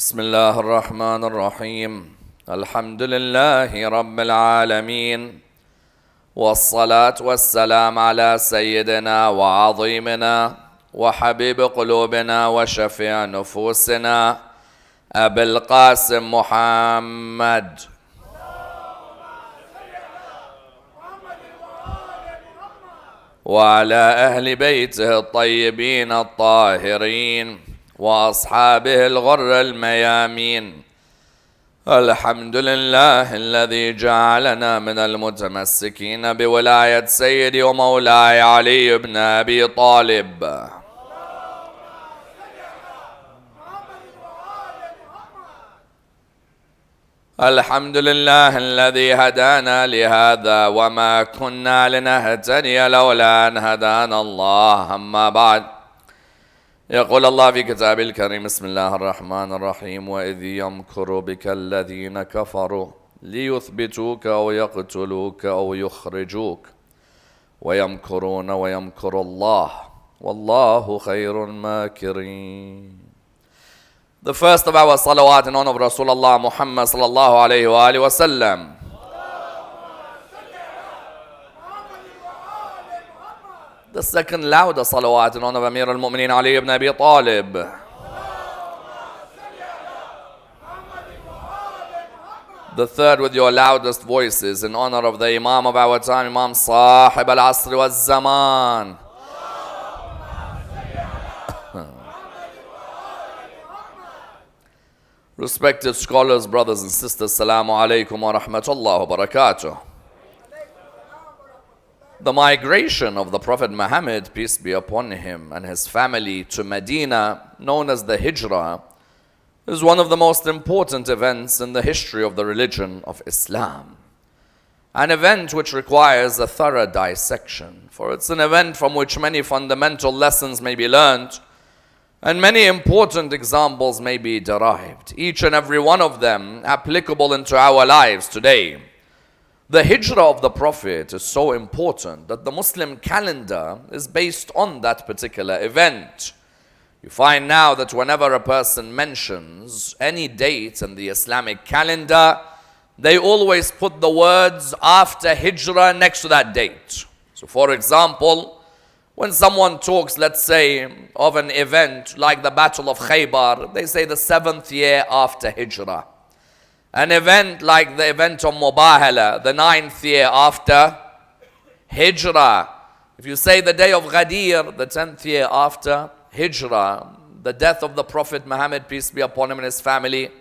بسم الله الرحمن الرحيم الحمد لله رب العالمين والصلاة والسلام على سيدنا وعظيمنا وحبيب قلوبنا وشفيع نفوسنا أبي القاسم محمد وعلى أهل بيته الطيبين الطاهرين وأصحابه الغر الميامين. الحمد لله الذي جعلنا من المتمسكين بولاية سيدي ومولاي علي بن أبي طالب. الحمد لله الذي هدانا لهذا وما كنا لنهتدي لولا أن هدانا الله. أما بعد، يقول الله في كتابه الكريم: بسم الله الرحمن الرحيم وإذ يمكر بك الذين كفروا ليثبتوك أو يقتلوك أو يخرجوك ويمكرون ويمكر الله والله خير الماكرين. The first of our salawat in honor of Rasulullah Muhammad sallallahu alayhi wa alihi wa sallam. The second louder salawat in honor of Amir al-Mu'mineen Ali ibn Abi Talib. The third with your loudest voices in honor of the Imam of our time, Imam Sahib al-Asr wa zaman. Respected scholars, brothers and sisters, Assalamu alaikum wa rahmatullahi wa barakatuh. The migration of the Prophet Muhammad, peace be upon him, and his family to Medina, known as the Hijrah, is one of the most important events in the history of the religion of Islam. An event which requires a thorough dissection, for it's an event from which many fundamental lessons may be learned and many important examples may be derived, each and every one of them applicable into our lives today. The hijrah of the Prophet is so important that the Muslim calendar is based on that particular event. You find now that whenever a person mentions any date in the Islamic calendar, they always put the words after hijrah next to that date. So for example, when someone talks, let's say, of an event like the Battle of Khaybar, they say the 7th year after hijrah. An event like the event of Mubahala, the 9th year after Hijrah. If you say the day of Ghadir, the 10th year after Hijrah. The death of the Prophet Muhammad, peace be upon him and his family,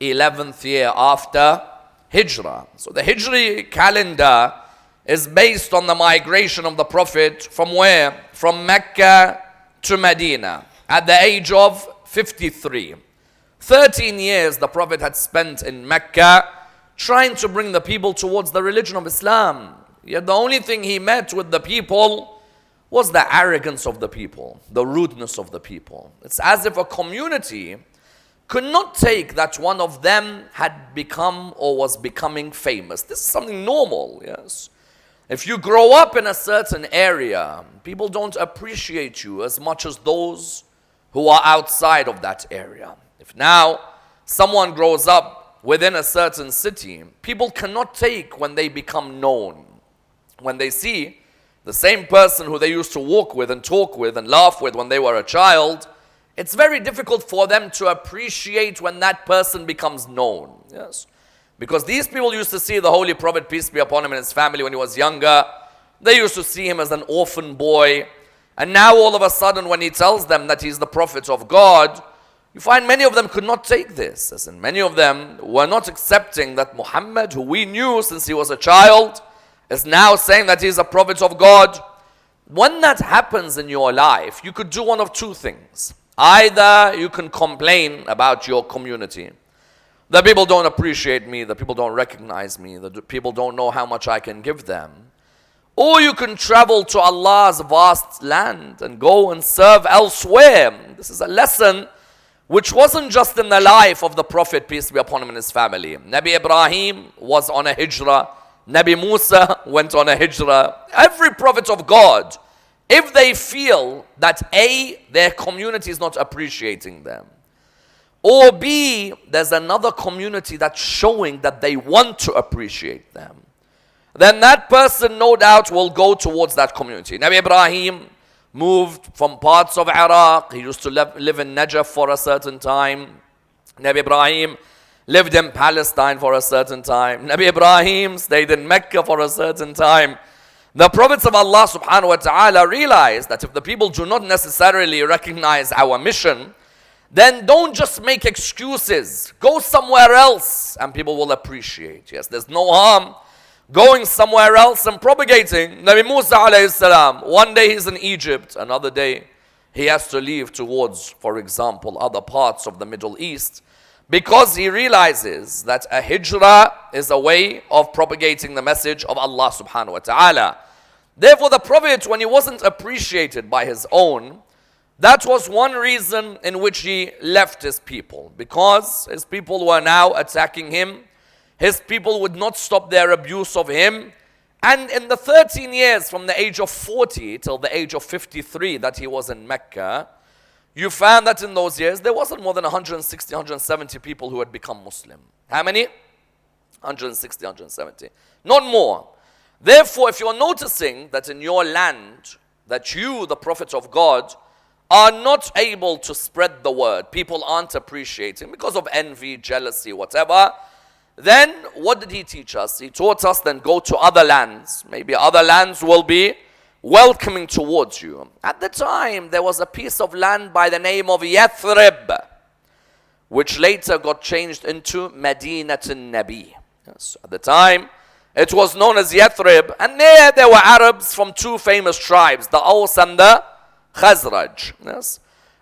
11th year after Hijrah. So the Hijri calendar is based on the migration of the Prophet from where? From Mecca to Medina at the age of 53. 13 years the Prophet had spent in Mecca trying to bring the people towards the religion of Islam. Yet the only thing he met with the people was the arrogance of the people, the rudeness of the people. It's as if a community could not take that one of them had become or was becoming famous. This is something normal, yes. If you grow up in a certain area, people don't appreciate you as much as those who are outside of that area. If now someone grows up within a certain city, people cannot take when they become known. When they see the same person who they used to walk with and talk with and laugh with when they were a child, it's very difficult for them to appreciate when that person becomes known. Yes. Because these people used to see the Holy Prophet, peace be upon him, and his family when he was younger. They used to see him as an orphan boy. And now all of a sudden when he tells them that he's the Prophet of God, you find many of them could not take this, as in many of them were not accepting that Muhammad, who we knew since he was a child, is now saying that he's a prophet of God. When that happens in your life, you could do one of two things. Either you can complain about your community. The people don't appreciate me, the people don't recognize me, the people don't know how much I can give them. Or you can travel to Allah's vast land and go and serve elsewhere. This is a lesson which wasn't just in the life of the Prophet, peace be upon him and his family. Nabi Ibrahim was on a hijrah. Nabi Musa went on a hijrah. Every prophet of God, if they feel that A, their community is not appreciating them, Or B, there's another community that's showing that they want to appreciate them, then that person no doubt will go towards that community. Nabi Ibrahim moved from parts of Iraq. He used to live in Najaf for a certain time. Nabi Ibrahim lived in Palestine for a certain time. Nabi Ibrahim stayed in Mecca for a certain time. The prophets of Allah subhanahu wa ta'ala realized that if the people do not necessarily recognize our mission, then don't just make excuses. Go somewhere else and people will appreciate. Yes, there's no harm going somewhere else and propagating. Nabi Musa alayhi salam, one day he's in Egypt, another day he has to leave towards, for example, other parts of the Middle East, because he realizes that a hijrah is a way of propagating the message of Allah subhanahu wa ta'ala. Therefore the Prophet, when he wasn't appreciated by his own, that was one reason in which he left his people, because his people were now attacking him. His people would not stop their abuse of him. And in the 13 years from the age of 40 till the age of 53 that he was in Mecca, you found that in those years there wasn't more than 160, 170 people who had become Muslim. How many? 160, 170. Not more. Therefore, if you're noticing that in your land, that you, the Prophet of God, are not able to spread the word, people aren't appreciating because of envy, jealousy, whatever, then what did he teach us? He taught us then go to other lands. Maybe other lands will be welcoming towards you. At the time, there was a piece of land by the name of Yathrib, which later got changed into Medina Nabi. Yes, at the time, it was known as Yathrib, and there were Arabs from two famous tribes, the Aus and the Khazraj. Yes.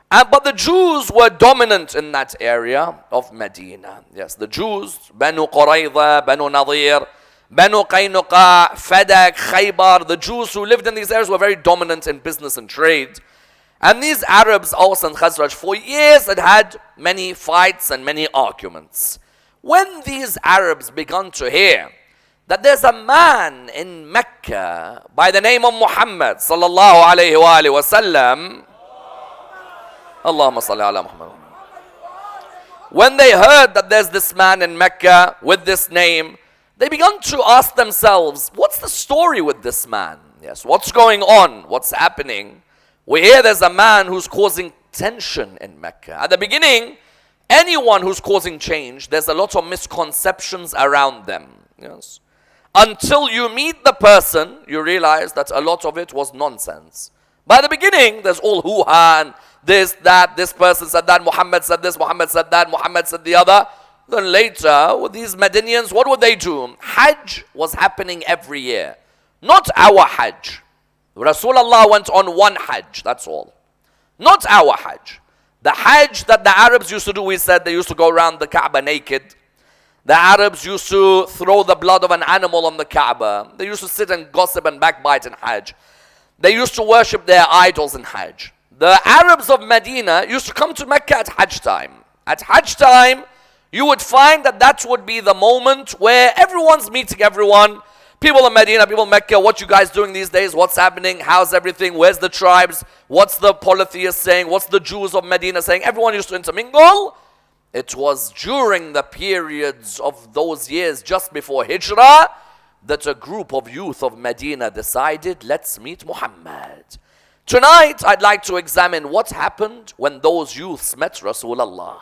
But the Jews were dominant in that area of Medina. Yes, the Jews, Banu Qurayza, Banu Nadir, Banu Qaynuqa, Fadak, Khaybar, the Jews who lived in these areas were very dominant in business and trade. And these Arabs, Aus and Khazraj, for years had many fights and many arguments. When these Arabs began to hear that there's a man in Mecca by the name of Muhammad sallallahu alayhi wa sallam, Allahumma salli ala Muhammad. When they heard that there's this man in Mecca with this name, they began to ask themselves, what's the story with this man? Yes, what's going on? What's happening? We hear there's a man who's causing tension in Mecca. At the beginning, anyone who's causing change, there's a lot of misconceptions around them. Yes. Until you meet the person, you realize that a lot of it was nonsense. By the beginning, there's all hoo-ha and this, that, this person said that, Muhammad said this, Muhammad said that, Muhammad said the other. Then later, with these Medinians, what would they do? Hajj was happening every year. Not our Hajj. Rasulullah went on one Hajj, that's all. Not our Hajj. The Hajj that the Arabs used to do, we said they used to go around the Kaaba naked. The Arabs used to throw the blood of an animal on the Kaaba. They used to sit and gossip and backbite in Hajj. They used to worship their idols in Hajj. The Arabs of Medina used to come to Mecca at Hajj time. At Hajj time, you would find that that would be the moment where everyone's meeting everyone. People in Medina, people in Mecca, what you guys doing these days? What's happening? How's everything? Where's the tribes? What's the polytheists saying? What's the Jews of Medina saying? Everyone used to intermingle. It was during the periods of those years just before Hijrah that a group of youth of Medina decided, let's meet Muhammad. Tonight, I'd like to examine what happened when those youths met Rasulullah.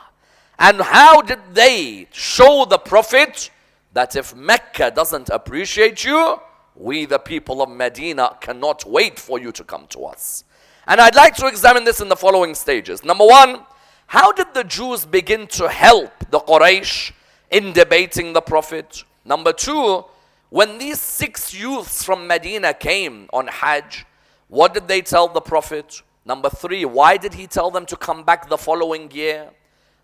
And how did they show the Prophet that if Mecca doesn't appreciate you, we the people of Medina cannot wait for you to come to us. And I'd like to examine this in the following stages. Number one, how did the Jews begin to help the Quraysh in debating the Prophet? Number two, when these 6 youths from Medina came on Hajj, what did they tell the Prophet? Number 3, why did he tell them to come back the following year?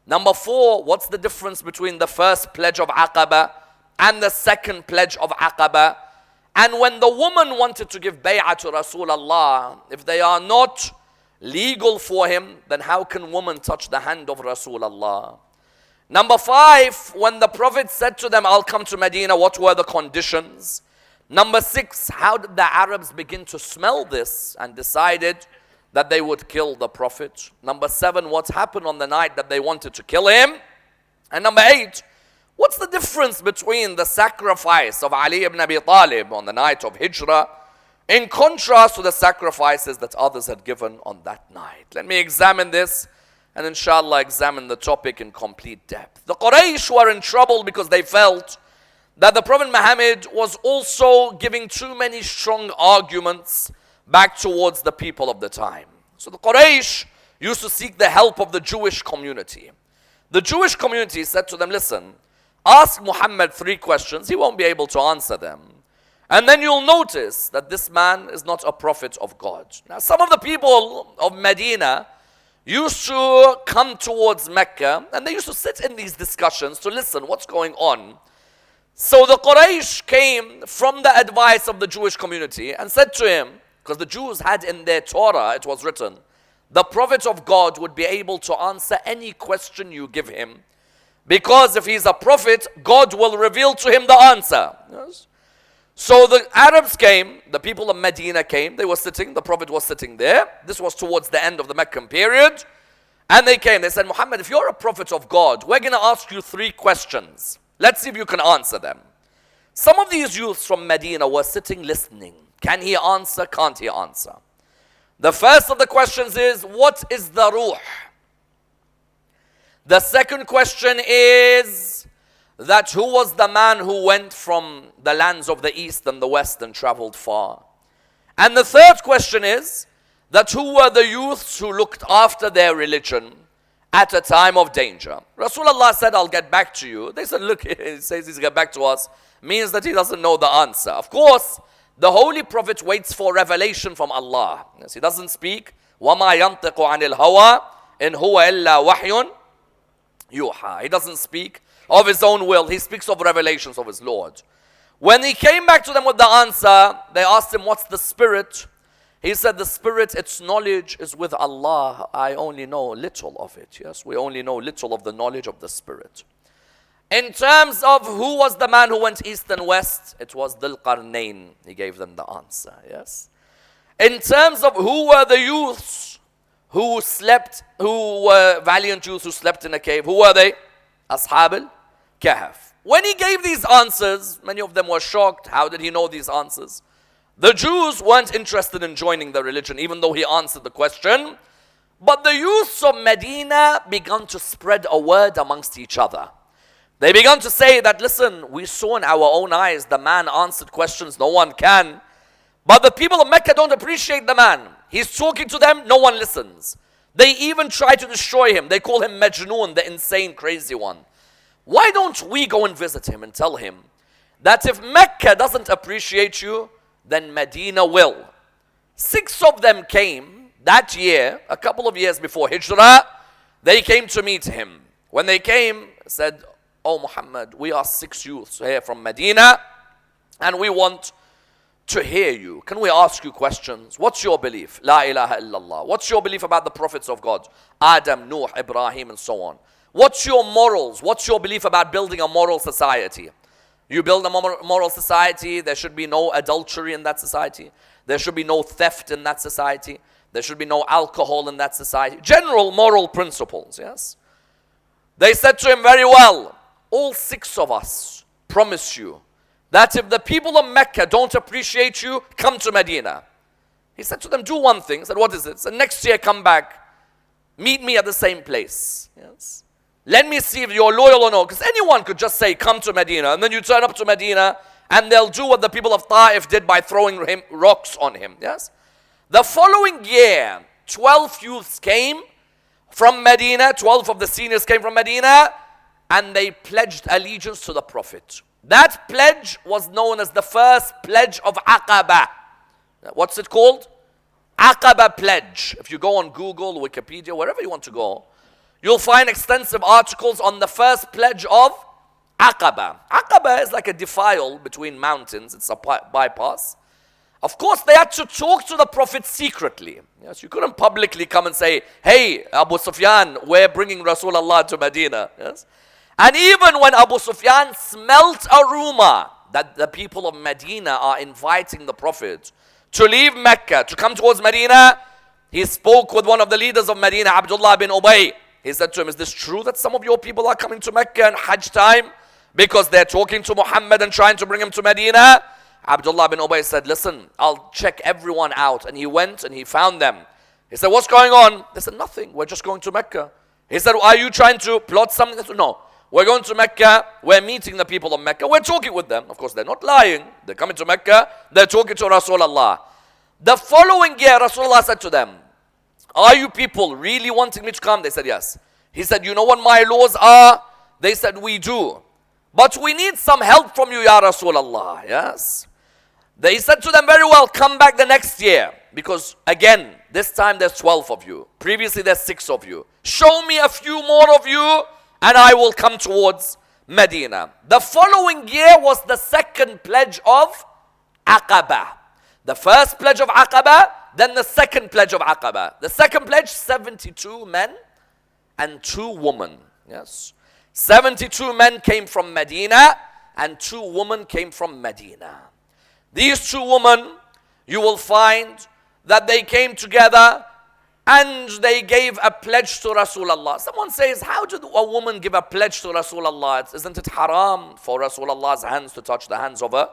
Number 4, what's the difference between the first pledge of Aqaba and the second pledge of Aqaba? And when the woman wanted to give bay'ah to Rasulullah, if they are not legal for him, then how can women touch the hand of Rasulullah? Number 5, when the Prophet said to them, I'll come to Medina, what were the conditions? Number 6, how did the Arabs begin to smell this and decided that they would kill the Prophet. Number 7, what happened on the night that they wanted to kill him. And number 8, what's the difference between the sacrifice of Ali ibn Abi Talib on the night of Hijrah in contrast to the sacrifices that others had given on that night? Let me examine this and inshallah examine the topic in complete depth. The Quraysh were in trouble because they felt that the Prophet Muhammad was also giving too many strong arguments back towards the people of the time. So the Quraysh used to seek the help of the Jewish community. The Jewish community said to them, listen, ask Muhammad 3 questions, he won't be able to answer them. And then you'll notice that this man is not a prophet of God. Now some of the people of Medina used to come towards Mecca and they used to sit in these discussions to listen what's going on. So the Quraysh came from the advice of the Jewish community and said to him, because the Jews had in their Torah, it was written, the Prophet of God would be able to answer any question you give him. Because if he's a prophet, God will reveal to him the answer. Yes? So the Arabs came, the people of Medina came, they were sitting, the Prophet was sitting there. This was towards the end of the Meccan period. And they came, they said, Muhammad, if you're a prophet of God, we're going to ask you 3 questions. Let's see if you can answer them. Some of these youths from Medina were sitting listening. Can he answer? Can't he answer? The first of the questions is, what is the ruh? The second question is that who was the man who went from the lands of the east and the west and traveled far? And the third question is that who were the youths who looked after their religion at a time of danger? Rasulullah said, I'll get back to you. They said, look, he says he's get back to us, means that he doesn't know the answer. Of course, the Holy Prophet waits for revelation from Allah. Yes, he doesn't speak. وَمَا يَنْطِقُ عَنِ الْهَوَىٰ إِنْ هُوَ إِلَّا وَحْيٌ يُوحَىٰ. He doesn't speak of his own will. He speaks of revelations of his Lord. When he came back to them with the answer, they asked him, what's the spirit? He said, the spirit, its knowledge is with Allah. I only know little of it. Yes, we only know little of the knowledge of the spirit. In terms of who was the man who went east and west, it was Dhul Qarnayn. He gave them the answer, yes. In terms of who were the youths who slept, who were valiant youths who slept in a cave, who were they? Ashab al-Kahf. When he gave these answers, many of them were shocked. How did he know these answers? The Jews weren't interested in joining the religion, even though he answered the question. But the youths of Medina began to spread a word amongst each other. They began to say that, listen, we saw in our own eyes the man answered questions no one can. But the people of Mecca don't appreciate the man. He's talking to them, no one listens. They even try to destroy him. They call him Majnoon, the insane, crazy one. Why don't we go and visit him and tell him that if Mecca doesn't appreciate you, then Medina will? 6 of them came that year, a couple of years before Hijrah. They came to meet him. When they came, said, oh Muhammad, we are 6 youths here from Medina and we want to hear you. Can we ask you questions? What's your belief? La ilaha illallah. What's your belief about the prophets of God? Adam, Nuh, Ibrahim and so on. What's your morals? What's your belief about building a moral society? You build a moral society, there should be no adultery in that society. There should be no theft in that society. There should be no alcohol in that society. General moral principles, yes? They said to him, very well, all 6 of us promise you that if the people of Mecca don't appreciate you, come to Medina. He said to them, do one thing. He said, what is it? He said, next year come back, meet me at the same place. Yes. Let me see if you're loyal or not. Because anyone could just say, come to Medina. And then you turn up to Medina and they'll do what the people of Ta'if did by throwing rocks on him. Yes. The following year, 12 youths came from Medina. 12 of the seniors came from Medina. And they pledged allegiance to the Prophet. That pledge was known as the first pledge of Aqaba. What's it called? Aqaba pledge. If you go on Google, Wikipedia, wherever you want to go, you'll find extensive articles on the first pledge of Aqaba. Aqaba is like a defile between mountains. It's a bypass. Of course, they had to talk to the Prophet secretly. Yes, you couldn't publicly come and say, hey, Abu Sufyan, we're bringing Rasulullah to Medina. Yes. And even when Abu Sufyan smelt a rumor that the people of Medina are inviting the Prophet to leave Mecca, to come towards Medina, he spoke with one of the leaders of Medina, Abdullah bin Ubay. He said to him, is this true that some of your people are coming to Mecca in Hajj time because they're talking to Muhammad and trying to bring him to Medina? Abdullah bin Ubay said, listen, I'll check everyone out. And he went and he found them. He said, what's going on? They said, nothing. We're just going to Mecca. He said, are you trying to plot something? They said, no. We're going to Mecca. We're meeting the people of Mecca. We're talking with them. Of course, they're not lying. They're coming to Mecca. They're talking to Rasulullah. The following year, Rasulullah said to them, are you people really wanting me to come? They said, yes. He said, you know what my laws are? They said, we do. But we need some help from you, Ya Rasulullah. Yes. They said to them, very well, come back the next year. Because again, this time there's 12 of you. Previously there's 6 of you. Show me a few more of you and I will come towards Medina. The following year was the second pledge of Aqaba. The first pledge of Aqaba, then the second pledge of Aqaba. The second pledge, 72 men and 2 women. Yes. 72 men came from Medina and 2 women came from Medina. These 2 women, you will find that they came together and they gave a pledge to Rasulullah. Someone says, how did a woman give a pledge to Rasulullah? Isn't it haram for Rasulullah's hands to touch the hands of a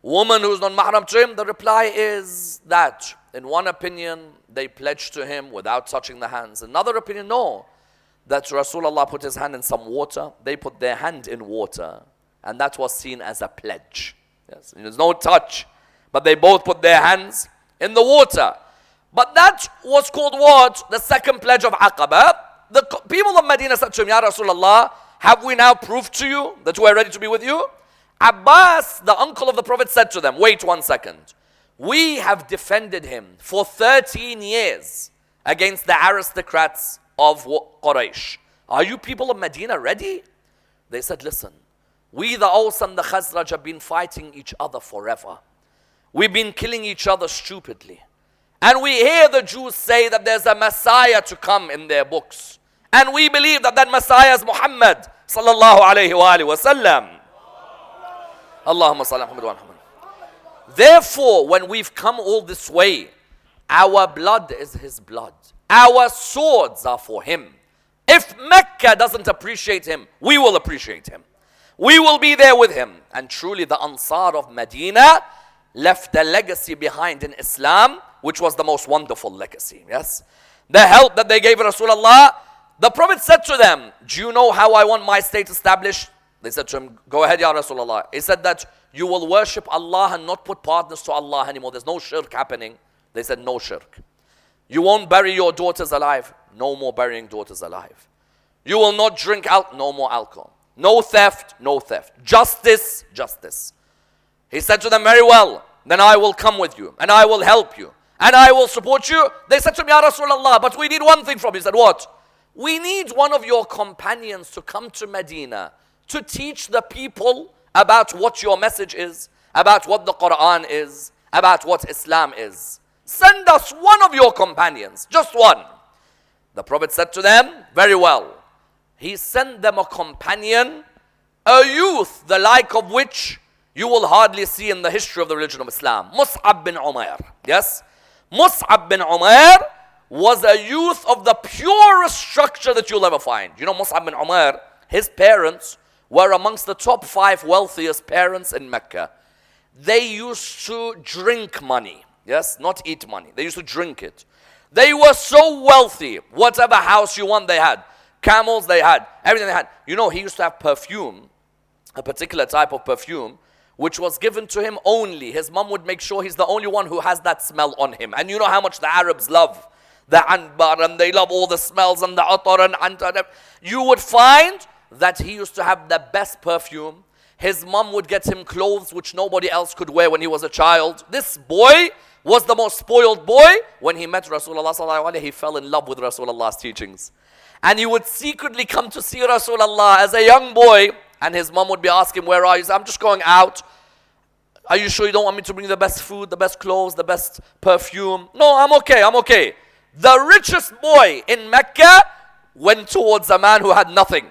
woman who's not mahram to him? The reply is that, in one opinion, they pledged to him without touching the hands. Another opinion, no. That Rasulullah put his hand in some water. They put their hand in water. And that was seen as a pledge. Yes, there's no touch. But they both put their hands in the water. But that was called what? The second pledge of Aqaba. The people of Medina said to him, Ya Rasulullah, have we now proved to you that we're ready to be with you? Abbas, the uncle of the Prophet, said to them, wait 1 second. We have defended him for 13 years against the aristocrats of Quraysh. Are you people of Medina ready? They said, listen, we the Aus and the Khazraj have been fighting each other forever. We've been killing each other stupidly. And we hear the Jews say that there's a Messiah to come in their books. And we believe that that Messiah is Muhammad sallallahu alayhi wa sallam. Allahumma salli ala Muhammad wa ala Muhammad. Therefore, when we've come all this way, our blood is his blood. Our swords are for him. If Mecca doesn't appreciate him, we will appreciate him. We will be there with him. And truly the Ansar of Medina left a legacy behind in Islam, which was the most wonderful legacy. Yes? The help that they gave Rasulullah, the Prophet said to them, do you know how I want my state established? They said to him, go ahead, Ya Rasulullah. He said that you will worship Allah and not put partners to Allah anymore. There's no shirk happening. They said, no shirk. You won't bury your daughters alive. No more burying daughters alive. You will not drink no more alcohol. No theft, no theft. Justice, justice. He said to them, very well, then I will come with you and I will help you and I will support you. They said to him, Ya Rasulullah, but we need one thing from you. He said, what? We need one of your companions to come to Medina to teach the people about what your message is, about what the Quran is, about what Islam is. Send us one of your companions, just one. The Prophet said to them, very well. He sent them a companion, a youth, the like of which you will hardly see in the history of the religion of Islam. Mus'ab bin Umair. Yes? Mus'ab bin Umair was a youth of the purest structure that you'll ever find. You know Mus'ab bin Umair, his parents were amongst the top 5 wealthiest parents in Mecca. They used to drink money. Yes? Not eat money. They used to drink it. They were so wealthy. Whatever house you want, they had. Camels, they had. Everything they had. You know, he used to have perfume, a particular type of perfume, which was given to him only. His mom would make sure he's the only one who has that smell on him. And you know how much the Arabs love the anbar, and they love all the smells and the atar and antar. You would find that he used to have the best perfume. His mom would get him clothes which nobody else could wear when he was a child. This boy was the most spoiled boy. When he met Rasulullah sallallahu alaihi, he fell in love with Rasulullah's teachings. And he would secretly come to see Rasulullah as a young boy. And his mom would be asking, where are you? He said, I'm just going out. Are you sure you don't want me to bring the best food, the best clothes, the best perfume? No, I'm okay, I'm okay. The richest boy in Mecca went towards a man who had nothing.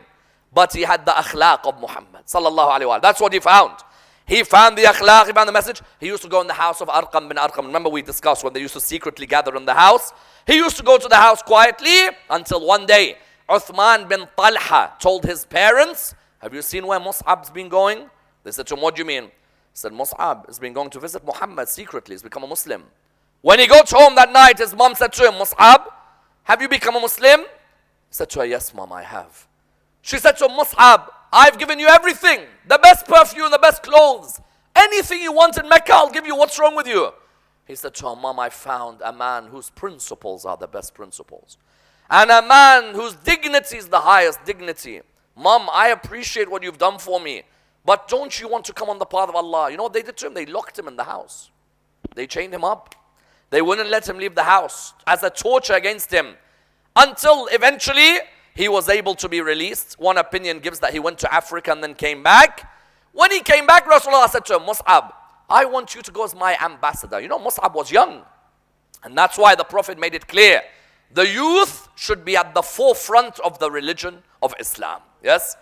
But he had the akhlaq of Muhammad sallallahu alaihi wasallam. That's what he found. He found the akhlaq, he found the message. He used to go in the house of Arqam bin Arqam. Remember we discussed when they used to secretly gather in the house. He used to go to the house quietly until one day Uthman bin Talha told his parents, have you seen where Mus'ab's been going? They said to him, what do you mean? He said, Mus'ab has been going to visit Muhammad secretly. He's become a Muslim. When he got home that night, his mom said to him, Mus'ab, have you become a Muslim? He said to her, yes, mom, I have. She said to him, Mus'ab, I've given you everything. The best perfume, the best clothes. Anything you want in Mecca, I'll give you. What's wrong with you? He said to her, Mom, I found a man whose principles are the best principles. And a man whose dignity is the highest dignity. Mom, I appreciate what you've done for me. But don't you want to come on the path of Allah? You know what they did to him? They locked him in the house. They chained him up. They wouldn't let him leave the house as a torture against him. Until eventually he was able to be released. One opinion gives that he went to Africa and then came back. When he came back, Rasulullah said to him, Mus'ab, I want you to go as my ambassador. You know, Mus'ab was young. And that's why the Prophet made it clear. The youth should be at the forefront of the religion of Islam. Yes?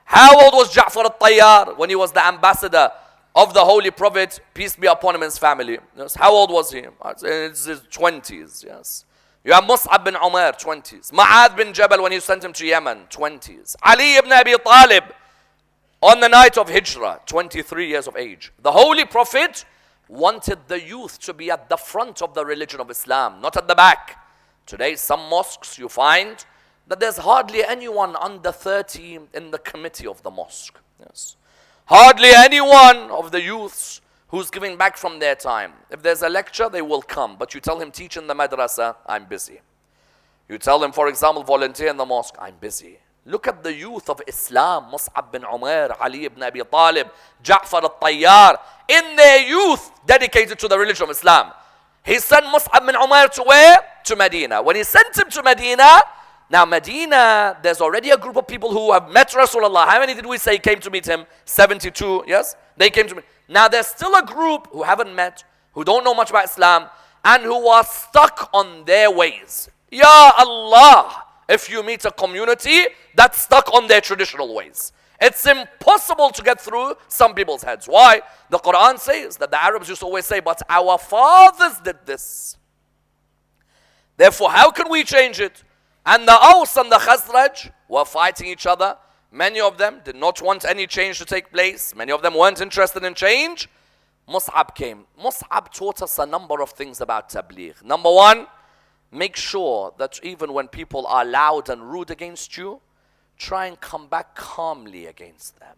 How old was Ja'far al-Tayyar when he was the ambassador of the Holy Prophet, peace be upon him and his family? Yes? How old was he? In his 20s, yes. You have Mus'ab bin Umar, 20s. Ma'ad bin Jabal when he sent him to Yemen, 20s. Ali ibn Abi Talib on the night of Hijrah, 23 years of age. The Holy Prophet wanted the youth to be at the front of the religion of Islam, not at the back. Today, some mosques you find that there's hardly anyone under 30 in the committee of the mosque. Yes. Hardly anyone of the youths who's giving back from their time. If there's a lecture, they will come. But you tell him, teach in the madrasa, I'm busy. You tell him, for example, volunteer in the mosque, I'm busy. Look at the youth of Islam, Mus'ab bin Umar, Ali ibn Abi Talib, Ja'far al-Tayyar, in their youth dedicated to the religion of Islam. He sent Mus'ab bin Umar to where? To Medina. When he sent him to Medina, now Medina, there's already a group of people who have met Rasulullah. How many did we say came to meet him? 72, yes? They came to meet. Now there's still a group who haven't met, who don't know much about Islam, and who are stuck on their ways. Ya Allah, if you meet a community that's stuck on their traditional ways. It's impossible to get through some people's heads. Why? The Quran says that the Arabs used to always say, but our fathers did this. Therefore, how can we change it? And the Aus and the Khazraj were fighting each other. Many of them did not want any change to take place. Many of them weren't interested in change. Mus'ab came. Mus'ab taught us a number of things about tabligh. Number one, make sure that even when people are loud and rude against you, try and come back calmly against them.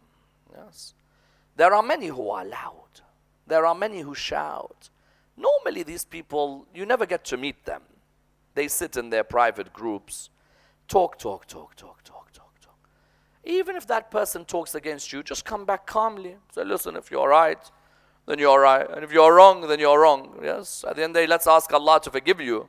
Yes. There are many who are loud. There are many who shout. Normally these people, you never get to meet them. They sit in their private groups, talk. Even if that person talks against you, just come back calmly. Say, listen, if you're right, then you're right. And if you're wrong, then you're wrong. Yes. At the end of the day, let's ask Allah to forgive you.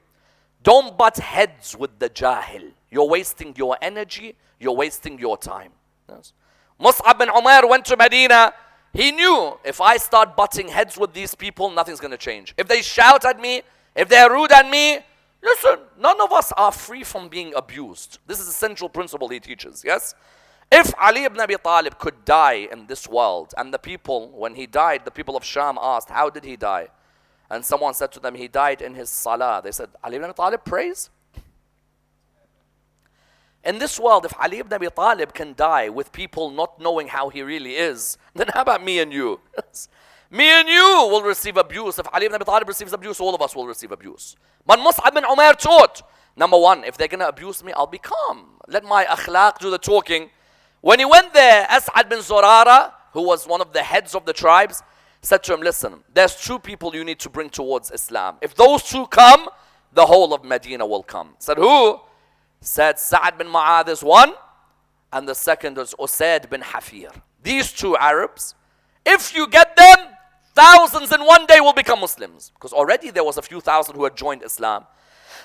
Don't butt heads with the jahil. You're wasting your energy. You're wasting your time. Yes. Mus'ab bin Umar went to Medina. He knew, if I start butting heads with these people, nothing's going to change. If they shout at me, if they're rude at me, listen, none of us are free from being abused. This is a central principle he teaches, yes? If Ali ibn Abi Talib could die in this world, and the people, when he died, the people of Sham asked, how did he die? And someone said to them, he died in his salah. They said, Ali ibn Abi Talib prays? In this world, if Ali ibn Abi Talib can die with people not knowing how he really is, then how about me and you? Me and you will receive abuse. If Ali ibn Abi Talib receives abuse, all of us will receive abuse. But Mus'ab bin Umar taught, number one, if they're going to abuse me, I'll be calm. Let my akhlaq do the talking. When he went there, As'ad bin Zurara, who was one of the heads of the tribes, said to him, listen, there's two people you need to bring towards Islam. If those two come, the whole of Medina will come. Said, who? Said, Sa'ad bin Mu'adh is one, and the second is Usaid bin Hafir. These two Arabs, if you get them, thousands in one day will become Muslims. Because already there was a few thousand who had joined Islam.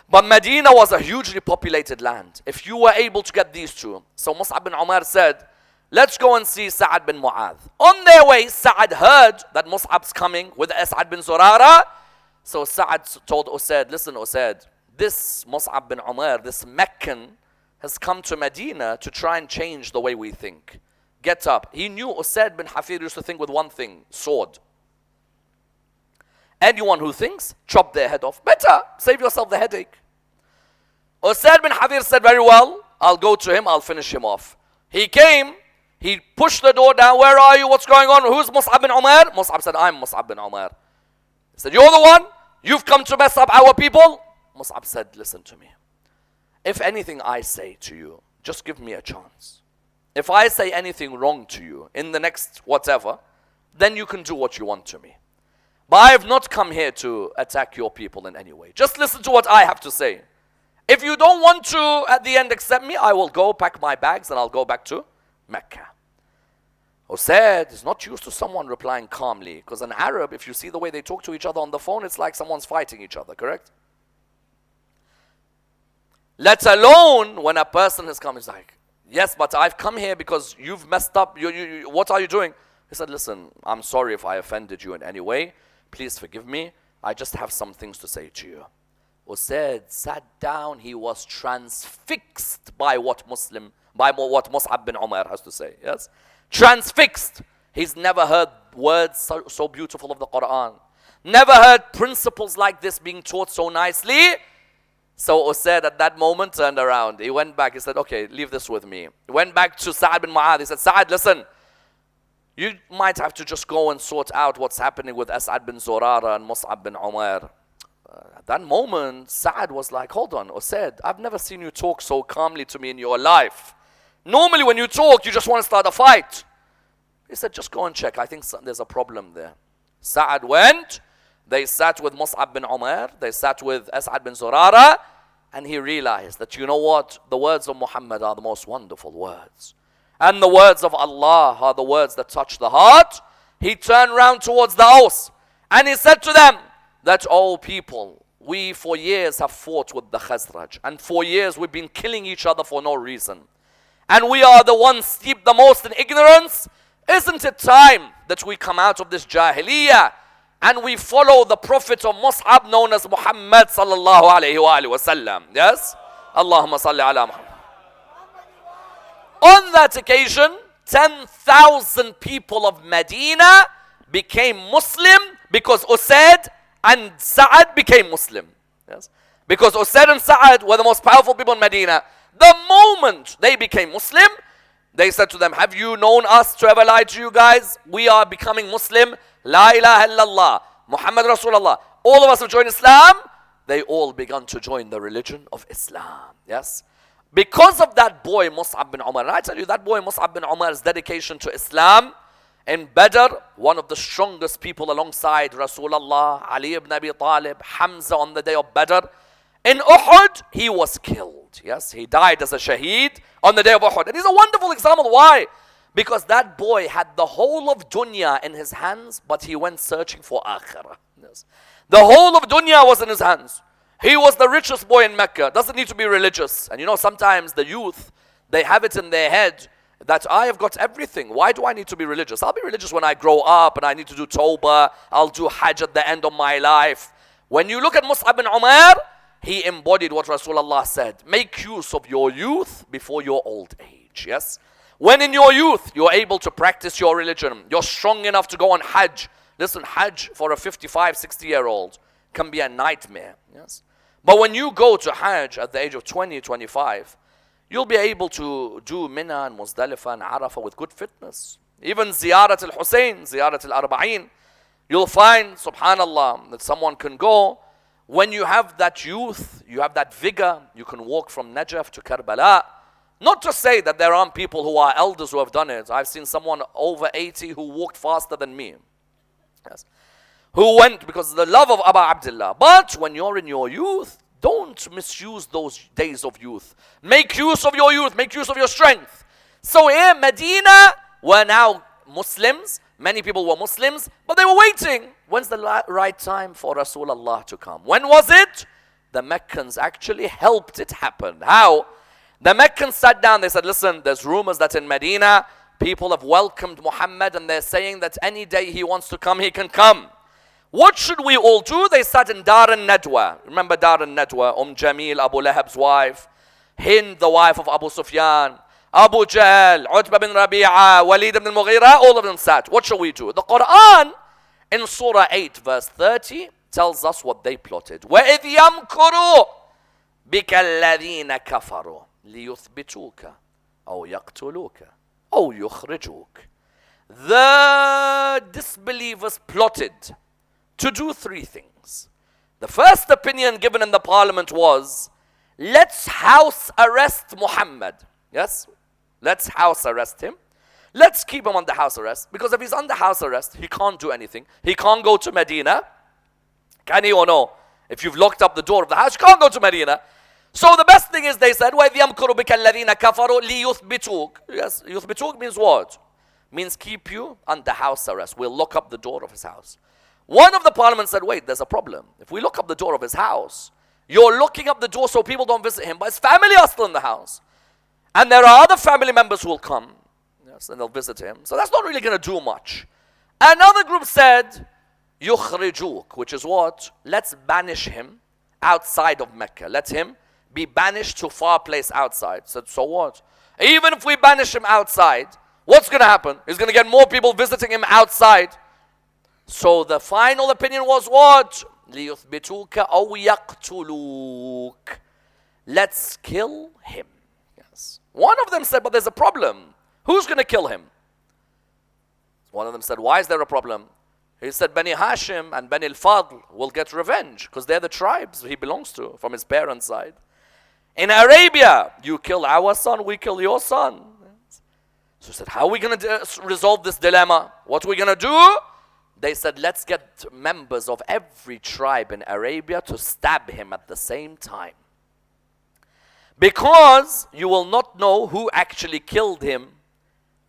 But Medina was a hugely populated land. If you were able to get these two. So Mus'ab bin Umar said, let's go and see Sa'ad bin Mu'adh. On their way, Sa'ad heard that Mus'ab's coming with As'ad bin Zurara. So Sa'ad told Usaid, listen Usaid, this Mus'ab bin Umar, this Meccan, has come to Medina to try and change the way we think. get up. He knew Usaid bin Hafir used to think with one thing, sword. Anyone who thinks, chop their head off. Better, save yourself the headache. Usaid bin Hafir said, very well, I'll go to him, I'll finish him off. He came, he pushed the door down. Where are you? What's going on? Who's Mus'ab bin Umair? Mus'ab said, I'm Mus'ab bin Umair. He said, you're the one? You've come to mess up our people? Mus'ab said, listen to me. If anything I say to you, just give me a chance. If I say anything wrong to you in the next whatever, then you can do what you want to me. But I have not come here to attack your people in any way. Just listen to what I have to say. If you don't want to, at the end, accept me, I will go pack my bags and I'll go back to Mecca. Usaid is not used to someone replying calmly. Because an Arab, if you see the way they talk to each other on the phone, it's like someone's fighting each other, correct? Let alone when a person has come, he's like, yes, but I've come here because you've messed up. What are you doing? He said, listen, I'm sorry if I offended you in any way. Please forgive me. I just have some things to say to you. Usaid sat down. He was transfixed by what Mus'ab bin Umair has to say. Yes, transfixed. He's never heard words so beautiful of the Quran. Never heard principles like this being taught so nicely. So Usaid at that moment turned around. He went back. He said, okay, leave this with me. He went back to Sa'ad bin Mu'adh. He said, Sa'ad, listen. You might have to just go and sort out what's happening with As'ad bin Zurara and Mus'ab bin Umair. At that moment, Sa'ad was like, hold on, Usaid, I've never seen you talk so calmly to me in your life. Normally when you talk, you just want to start a fight. He said, just go and check. I think there's a problem there. Sa'ad went. They sat with Mus'ab bin Umair. They sat with As'ad bin Zurara. And he realized that, you know what? The words of Muhammad are the most wonderful words. And the words of Allah are the words that touch the heart. He turned round towards the Aus and he said to them that, oh people, we for years have fought with the Khazraj. And for years we've been killing each other for no reason. And we are the ones steeped the most in ignorance. Isn't it time that we come out of this Jahiliyyah and we follow the Prophet of Mus'ab known as Muhammad sallallahu alayhi wa sallam? Yes? Allahumma salli ala Muhammad. On that occasion, 10,000 people of Medina became Muslim because Usaid and Sa'ad became Muslim. Yes? Because Usaid and Sa'ad were the most powerful people in Medina. The moment they became Muslim, they said to them, have you known us to ever lie to you guys? We are becoming Muslim. La ilaha illallah. Muhammad Rasulullah. All of us have joined Islam. They all began to join the religion of Islam. Yes? Because of that boy Mus'ab bin Umair, and I tell you that boy Mus'ab bin Umair's dedication to Islam in Badr, one of the strongest people alongside Rasulullah, Ali ibn Abi Talib, Hamza on the day of Badr. In Uhud, he was killed. Yes, he died as a shaheed on the day of Uhud. And he's a wonderful example. Why? Because that boy had the whole of dunya in his hands, but he went searching for akhirah. Yes. The whole of dunya was in his hands. He was the richest boy in Mecca. Doesn't need to be religious. And you know, sometimes the youth, they have it in their head that I have got everything. Why do I need to be religious? I'll be religious when I grow up and I need to do tawbah. I'll do hajj at the end of my life. When you look at Mus'ab bin Umair, he embodied what Rasulullah said. Make use of your youth before your old age. Yes? When in your youth, you're able to practice your religion. You're strong enough to go on hajj. Listen, hajj for a 55, 60-year-old can be a nightmare. Yes? But when you go to hajj at the age of 20, 25, you'll be able to do Mina and Muzdalifah and Arafah with good fitness. Even Ziyarat al-Hussein, Ziyarat al-Arba'in, you'll find, subhanallah, that someone can go. When you have that youth, you have that vigor, you can walk from Najaf to Karbala. Not to say that there aren't people who are elders who have done it. I've seen someone over 80 who walked faster than me. Yes. Who went because of the love of Abu Abdullah. But when you're in your youth, don't misuse those days of youth. Make use of your youth. Make use of your strength. So here, Medina were now Muslims. Many people were Muslims, but they were waiting. When's the right time for Rasulullah to come? When was it? The Meccans actually helped it happen. How? The Meccans sat down. They said, listen, there's rumors that in Medina, people have welcomed Muhammad and they're saying that any day he wants to come, he can come. What should we all do? They sat in Dar al-Nadwa. Remember Dar al-Nadwa, Jamil, Abu Lahab's wife, Hind, the wife of Abu Sufyan, Abu Jahl, Utbah bin Rabi'ah, Walid ibn al-Mughira, all of them sat. What shall we do? The Quran in Surah 8 verse 30 tells us what they plotted. وَإِذْ يَمْكُرُوا بِكَ الَّذِينَ كَفَرُوا لِيُثْبِتُوكَ أَوْ يَقْتُلُوكَ أَوْ يُخْرِجُوكَ. The disbelievers plotted to do three things. The first opinion given in the parliament was, let's house arrest Muhammad. Yes? Let's house arrest him. Let's keep him under house arrest. Because if he's under house arrest, he can't do anything. He can't go to Medina. Can he or no? If you've locked up the door of the house, you can't go to Medina. So the best thing is, they said, وَإِذْ يَمْكُرُ بِكَ الَّذِينَ كَفَرُوا لِيُثْبِتُوكَ. Yes, yuthbituk means what? Means keep you under house arrest. We'll lock up the door of his house. One of the parliament said, wait, there's a problem. If we lock up the door of his house, you're locking up the door so people don't visit him, but his family are still in the house. And there are other family members who will come. Yes, and they'll visit him. So that's not really going to do much. Another group said, yukhrijuk, which is what? Let's banish him outside of Mecca. Let him be banished to a far place outside. So what? Even if we banish him outside, what's going to happen? He's going to get more people visiting him outside. So the final opinion was what? لِيُثْبِتُوكَ أَوْ يَقْتُلُوكَ. Let's kill him. Yes. One of them said, but there's a problem. Who's going to kill him? One of them said, why is there a problem? He said, Bani Hashim and Bani al-Fadl will get revenge because they're the tribes he belongs to from his parents' side. In Arabia, you kill our son, we kill your son. So he said, how are we going to resolve this dilemma? What are we going to do? They said, let's get members of every tribe in Arabia to stab him at the same time. Because you will not know who actually killed him.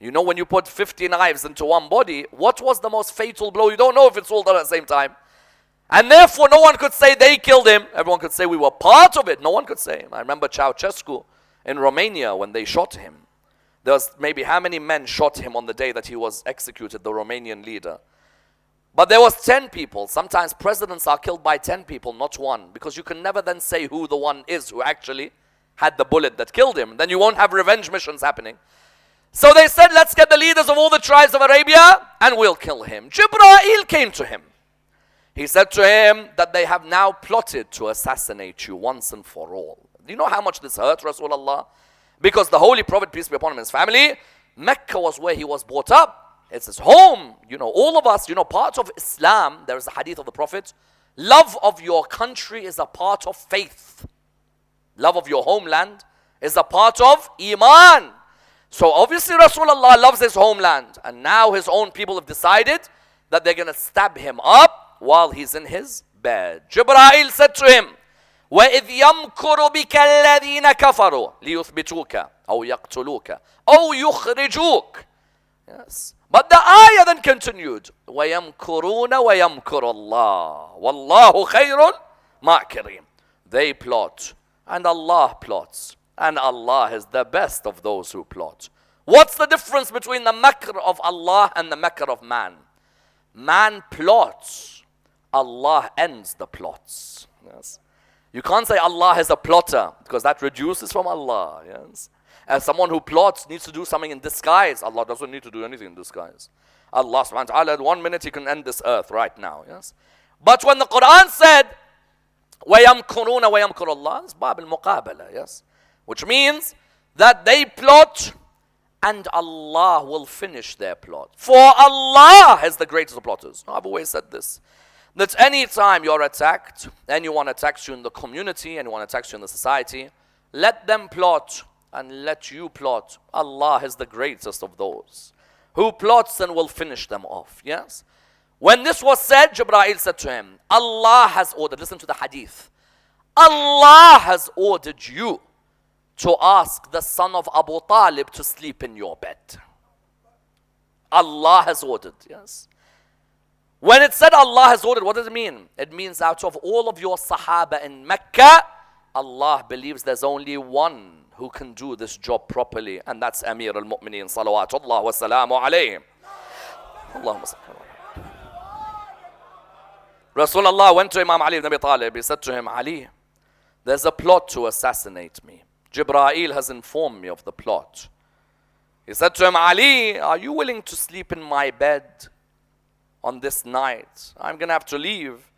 You know, when you put 50 knives into one body, what was the most fatal blow? You don't know if it's all done at the same time. And therefore, no one could say they killed him. Everyone could say we were part of it. No one could say. I remember Ceausescu in Romania when they shot him. There was maybe how many men shot him on the day that he was executed, the Romanian leader. But there was 10 people. Sometimes presidents are killed by 10 people, not one. Because you can never then say who the one is who actually had the bullet that killed him. Then you won't have revenge missions happening. So they said, let's get the leaders of all the tribes of Arabia and we'll kill him. Jibreel came to him. He said to him that they have now plotted to assassinate you once and for all. Do you know how much this hurt Rasulullah? Because the Holy Prophet, peace be upon him and his family, Mecca was where he was brought up. It's his home. You know, all of us, you know, part of Islam, there is a hadith of the Prophet, love of your country is a part of faith. Love of your homeland is a part of Iman. So obviously Rasulullah loves his homeland. And now his own people have decided that they're going to stab him up while he's in his bed. Jibreel said to him, وَإِذْ يَمْكُرُ بِكَ الَّذِينَ كَفَرُوا لِيُثْبِتُوكَ أَوْ يَقْتُلُوكَ أَوْ يُخْرِجُوكَ. Yes. But the ayah then continued, وَيَمْكُرُونَ وَيَمْكُرُ اللَّهُ وَاللَّهُ خَيْرٌ مَاكِرِينَ. They plot, and Allah plots, and Allah is the best of those who plot. What's the difference between the makr of Allah and the makr of man? Man plots, Allah ends the plots. Yes. You can't say Allah is a plotter because that reduces from Allah. Yes. As someone who plots needs to do something in disguise, Allah doesn't need to do anything in disguise. Allah subhanahu wa ta'ala, 1 minute he can end this earth right now. Yes. But when the Quran said, وَيَمْكُرُونَ وَيَمْكُرُ اللَّهِ, it's Bab al-Muqabala, yes. Which means that they plot and Allah will finish their plot. For Allah is the greatest of plotters. I've always said this. That any time you're attacked, anyone attacks you in the community, anyone attacks you in the society, let them plot and let you plot. Allah is the greatest of those who plots and will finish them off. Yes? When this was said, Jibreel said to him, Allah has ordered, listen to the hadith. Allah has ordered you to ask the son of Abu Talib to sleep in your bed. Allah has ordered, yes. When it said Allah has ordered, what does it mean? It means out of all of your Sahaba in Mecca, Allah believes there's only one who can do this job properly, and that's Amir al-Mu'mineen, salawatullah wa salamu alayhim. Allahumma salli. Rasulullah went to Imam Ali ibn Abi Talib. He said to him, Ali, there's a plot to assassinate me. Jibreel has informed me of the plot. He said to him, Ali, are you willing to sleep in my bed on this night? I'm going to have to leave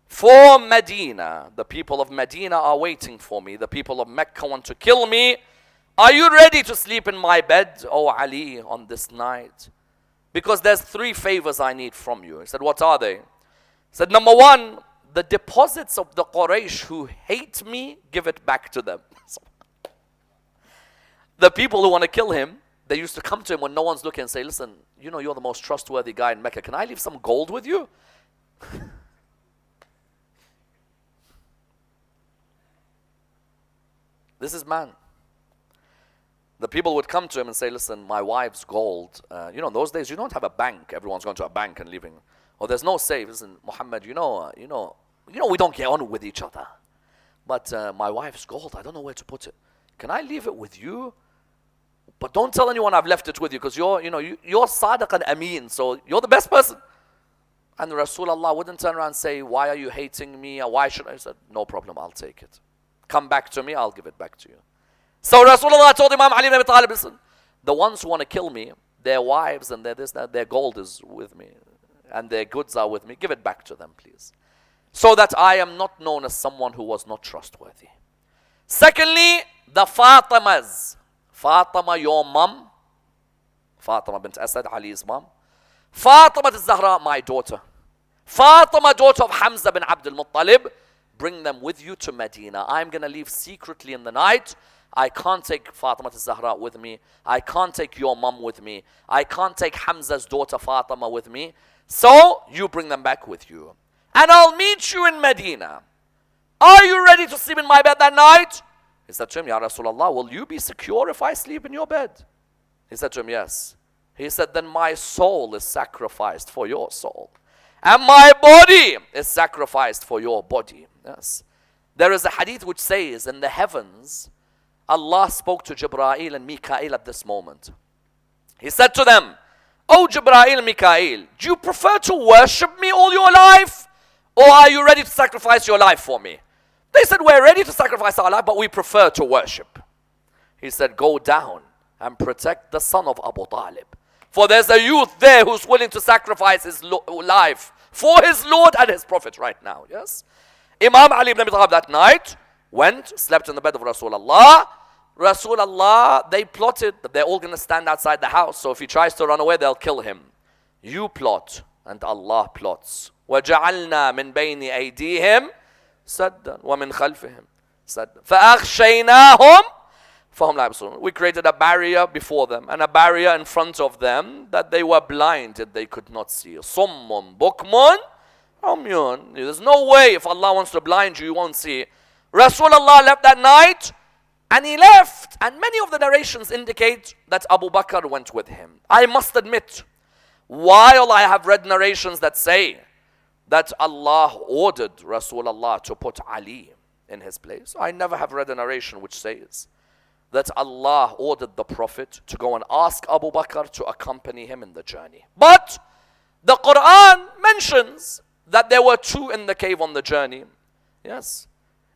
for Medina. The people of Medina are waiting for me. The people of Mecca want to kill me. Are you ready to sleep in my bed, O Ali, on this night? Because there's 3 favors I need from you. He said, what are they? He said, number 1, the deposits of the Quraysh who hate me, give it back to them. The people who want to kill him, they used to come to him when no one's looking and say, listen, you know you're the most trustworthy guy in Mecca. Can I leave some gold with you? This is man. The people would come to him and say, listen, my wife's gold. In those days, you don't have a bank. Everyone's going to a bank and leaving. Or there's no safe. Listen, Mohammad, we don't get on with each other. But my wife's gold, I don't know where to put it. Can I leave it with you? But don't tell anyone I've left it with you, because you're Sadiq and Ameen, so you're the best person. And Rasulullah wouldn't turn around and say, why are you hating me? Or why should I? He said, no problem, I'll take it. Come back to me, I'll give it back to you. So Rasulullah told Imam Ali ibn Abi Talib, listen, the ones who want to kill me, their wives and their gold is with me, and their goods are with me. Give it back to them, please. So that I am not known as someone who was not trustworthy. Secondly, the Fatimas. Fatima, your mom. Fatima bint Asad, Ali's mom. Fatima al-Zahra, my daughter. Fatima, daughter of Hamza bin Abdul Muttalib. Bring them with you to Medina. I'm going to leave secretly in the night. I can't take Fatima al-Zahra with me. I can't take your mom with me. I can't take Hamza's daughter Fatima with me. So, you bring them back with you. And I'll meet you in Medina. Are you ready to sleep in my bed that night? He said to him, Ya Rasulullah, will you be secure if I sleep in your bed? He said to him, yes. He said, then my soul is sacrificed for your soul. And my body is sacrificed for your body. Yes. There is a hadith which says, in the heavens, Allah spoke to Jibreel and Mikael at this moment. He said to them, O Jibreel and Mikael, do you prefer to worship me all your life? Or are you ready to sacrifice your life for me? They said, we're ready to sacrifice our life, but we prefer to worship. He said, go down and protect the son of Abu Talib. For there's a youth there who's willing to sacrifice his life for his Lord and his Prophet right now. Yes? Imam Ali ibn Abi Talib that night went, slept in the bed of Rasulullah. Rasulullah, they plotted that they're all going to stand outside the house. So if he tries to run away, they'll kill him. You plot and Allah plots. وَجَعَلْنَا مِنْ بَيْنِ أَيْدِيهِمْ سَدًّا وَمِنْ خَلْفِهِمْ سَدًّا فَأَغْشَيْنَاهُمْ فَهُمْ لَا يَبْصِرُونَ. We created a barrier before them and a barrier in front of them that they were blinded, they could not see. صُمٌّ بُكْمٌ عُمْيٌ. There's no way if Allah wants to blind you, you won't see. Rasulullah left that night and he left. And many of the narrations indicate that Abu Bakr went with him. I must admit, while I have read narrations that say that Allah ordered Rasulullah to put Ali in his place, I never have read a narration which says that Allah ordered the Prophet to go and ask Abu Bakr to accompany him in the journey. But the Quran mentions that there were 2 in the cave on the journey. Yes.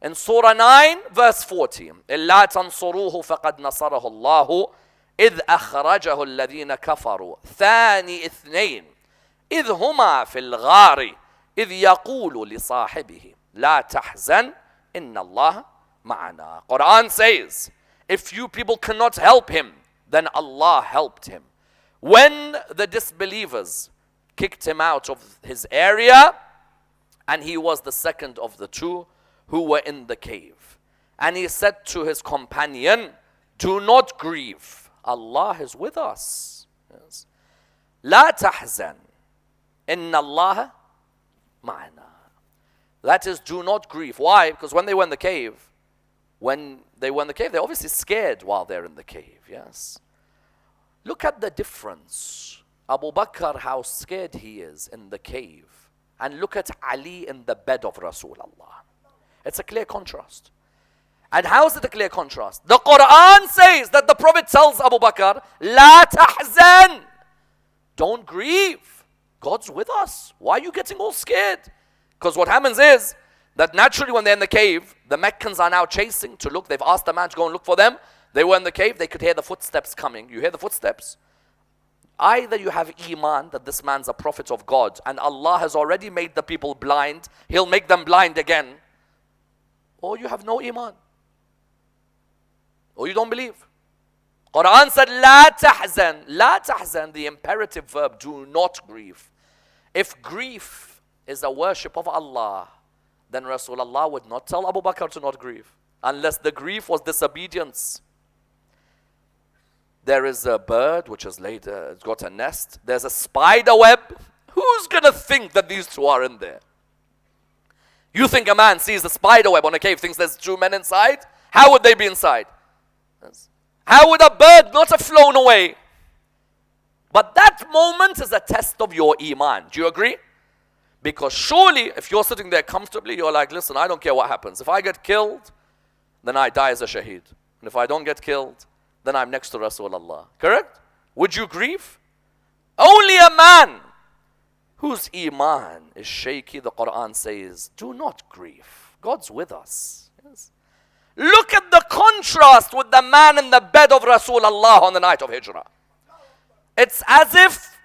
In Surah 9, verse 40. إِلَّا تَنْصُرُوهُ فَقَدْ نَصَرَهُ اللَّهُ إِذْ أَخْرَجَهُ الَّذِينَ كَفَرُوا ثَانِي اثْنَيْنِ إِذْ هُمَا فِي الْغَارِ إِذْ يَقُولُ لِصَاحِبِهِ لَا تَحْزَنْ إِنَّ اللَّهَ مَعَنَا. Quran says, if you people cannot help him, then Allah helped him. When the disbelievers kicked him out of his area, and he was the second of the 2 who were in the cave. And he said to his companion, do not grieve. Allah is with us. Yes. لا تحزن إن الله معنا. That is, do not grieve. Why? Because when they were in the cave, they're obviously scared while they're in the cave. Yes. Look at the difference. Abu Bakr, how scared he is in the cave. And look at Ali in the bed of Rasulullah. It's a clear contrast. And how is it a clear contrast? The Quran says that the Prophet tells Abu Bakr, La tahzan. Don't grieve. God's with us. Why are you getting all scared? Because what happens is that naturally when they're in the cave, the Meccans are now chasing to look. They've asked the man to go and look for them. They were in the cave, they could hear the footsteps coming. You hear the footsteps? Either you have iman that this man's a prophet of God and Allah has already made the people blind, He'll make them blind again, or you have no iman, or you don't believe. Quran said, La tahzan. La tahzan, the imperative verb, do not grieve. If grief is a worship of Allah, then Rasulullah would not tell Abu Bakr to not grieve, unless the grief was disobedience. There is a bird which has laid, it's got a nest. There's a spider web. Who's going to think that these two are in there? You think a man sees a spider web on a cave, thinks there's two men inside? How would they be inside? How would a bird not have flown away? But that moment is a test of your iman. Do you agree? Because surely, if you're sitting there comfortably, you're like, listen, I don't care what happens. If I get killed, then I die as a shaheed. And if I don't get killed, then I'm next to Rasulullah. Correct? Would you grieve? Only a man whose iman is shaky, the Quran says, do not grieve. God's with us. Yes. Look at the contrast with the man in the bed of Rasulullah on the night of Hijrah. It's as if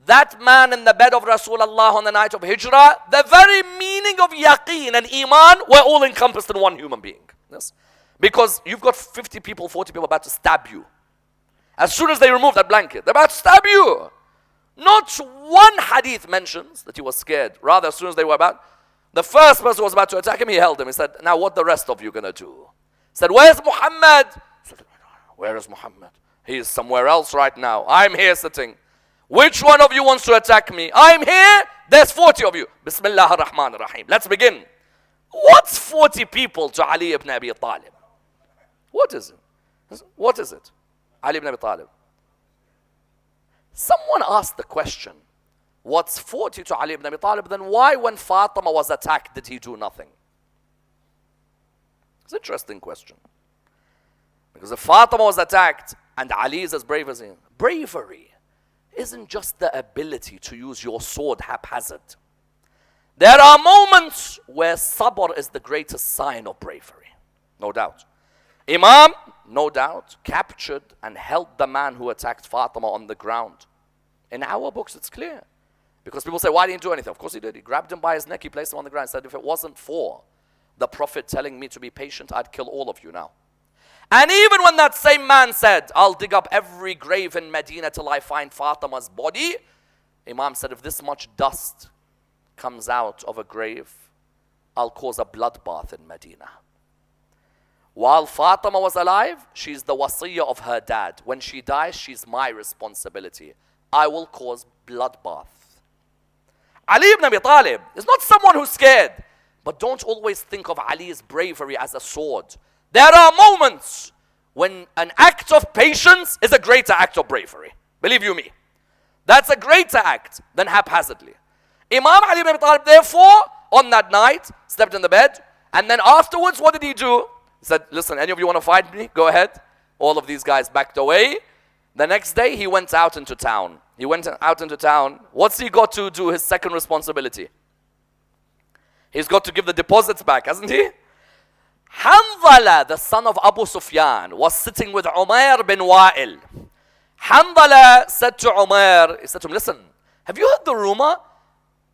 that man in the bed of Rasulullah on the night of Hijrah, the very meaning of yaqeen and iman were all encompassed in one human being. Yes. Because you've got 50 people, 40 people about to stab you. As soon as they remove that blanket, they're about to stab you. Not one hadith mentions that he was scared. Rather, as soon as they were about, the first person who was about to attack him, he held him. He said, now what the rest of you going to do? He said, where's Muhammad? He said, where is Muhammad? He is somewhere else right now. I'm here sitting. Which one of you wants to attack me? I'm here. There's 40 of you. Bismillah ar-Rahman ar-Rahim. Let's begin. What's 40 people to Ali ibn Abi Talib? What is it? What is it? Ali ibn Abi Talib. Someone asked the question, what's 40 to Ali ibn Abi Talib? Then why when Fatima was attacked did he do nothing? It's an interesting question. Because if Fatima was attacked and Ali is as brave as him, bravery isn't just the ability to use your sword haphazard. There are moments where sabr is the greatest sign of bravery. No doubt. Imam, no doubt, captured and held the man who attacked Fatima on the ground. In our books, it's clear. Because people say, why didn't he do anything? Of course he did. He grabbed him by his neck, he placed him on the ground, and said, if it wasn't for the Prophet telling me to be patient, I'd kill all of you now. And even when that same man said, I'll dig up every grave in Medina till I find Fatima's body, Imam said, if this much dust comes out of a grave, I'll cause a bloodbath in Medina. While Fatima was alive, she's the wasiyah of her dad. When she dies, she's my responsibility. I will cause bloodbath. Ali ibn Abi Talib is not someone who's scared. But don't always think of Ali's bravery as a sword. There are moments when an act of patience is a greater act of bravery. Believe you me. That's a greater act than haphazardly. Imam Ali ibn Abi Talib, therefore, on that night, slept in the bed. And then afterwards, what did he do? He said, listen, any of you want to fight me? Go ahead. All of these guys backed away. The next day, he went out into town. He went out into town. What's he got to do? His second responsibility. He's got to give the deposits back, hasn't he? Hanzala, the son of Abu Sufyan, was sitting with Umair bin Wa'il. Hanzala said to Umair, he said to him, listen, have you heard the rumor?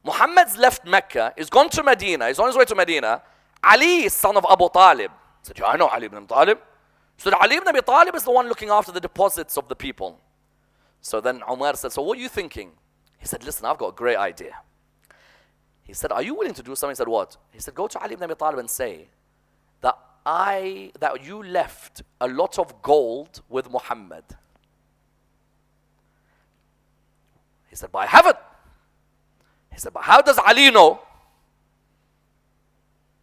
Muhammad's left Mecca, he's gone to Medina, he's on his way to Medina. Ali, son of Abu Talib. He said, yeah, I know Ali ibn Abi Talib. So Ali ibn Abi Talib is the one looking after the deposits of the people. So then Umar said, so what are you thinking? He said, listen, I've got a great idea. He said, are you willing to do something? He said, what? He said, go to Ali ibn Abi Talib and say that you left a lot of gold with Muhammad. He said, but I haven't. He said, but how does Ali know?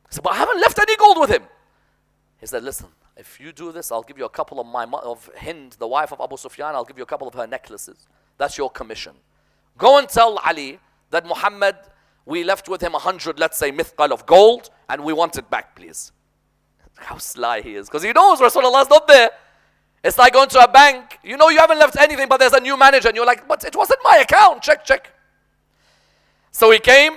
He said, but I haven't left any gold with him. He said, listen, if you do this, I'll give you a couple of Hind, the wife of Abu Sufyan, I'll give you a couple of her necklaces. That's your commission. Go and tell Ali that Muhammad, we left with him 100, let's say, mithqal of gold, and we want it back, please. How sly he is. Because he knows Rasulullah's not there. It's like going to a bank. You know you haven't left anything, but there's a new manager, and you're like, but it wasn't my account. Check. So he came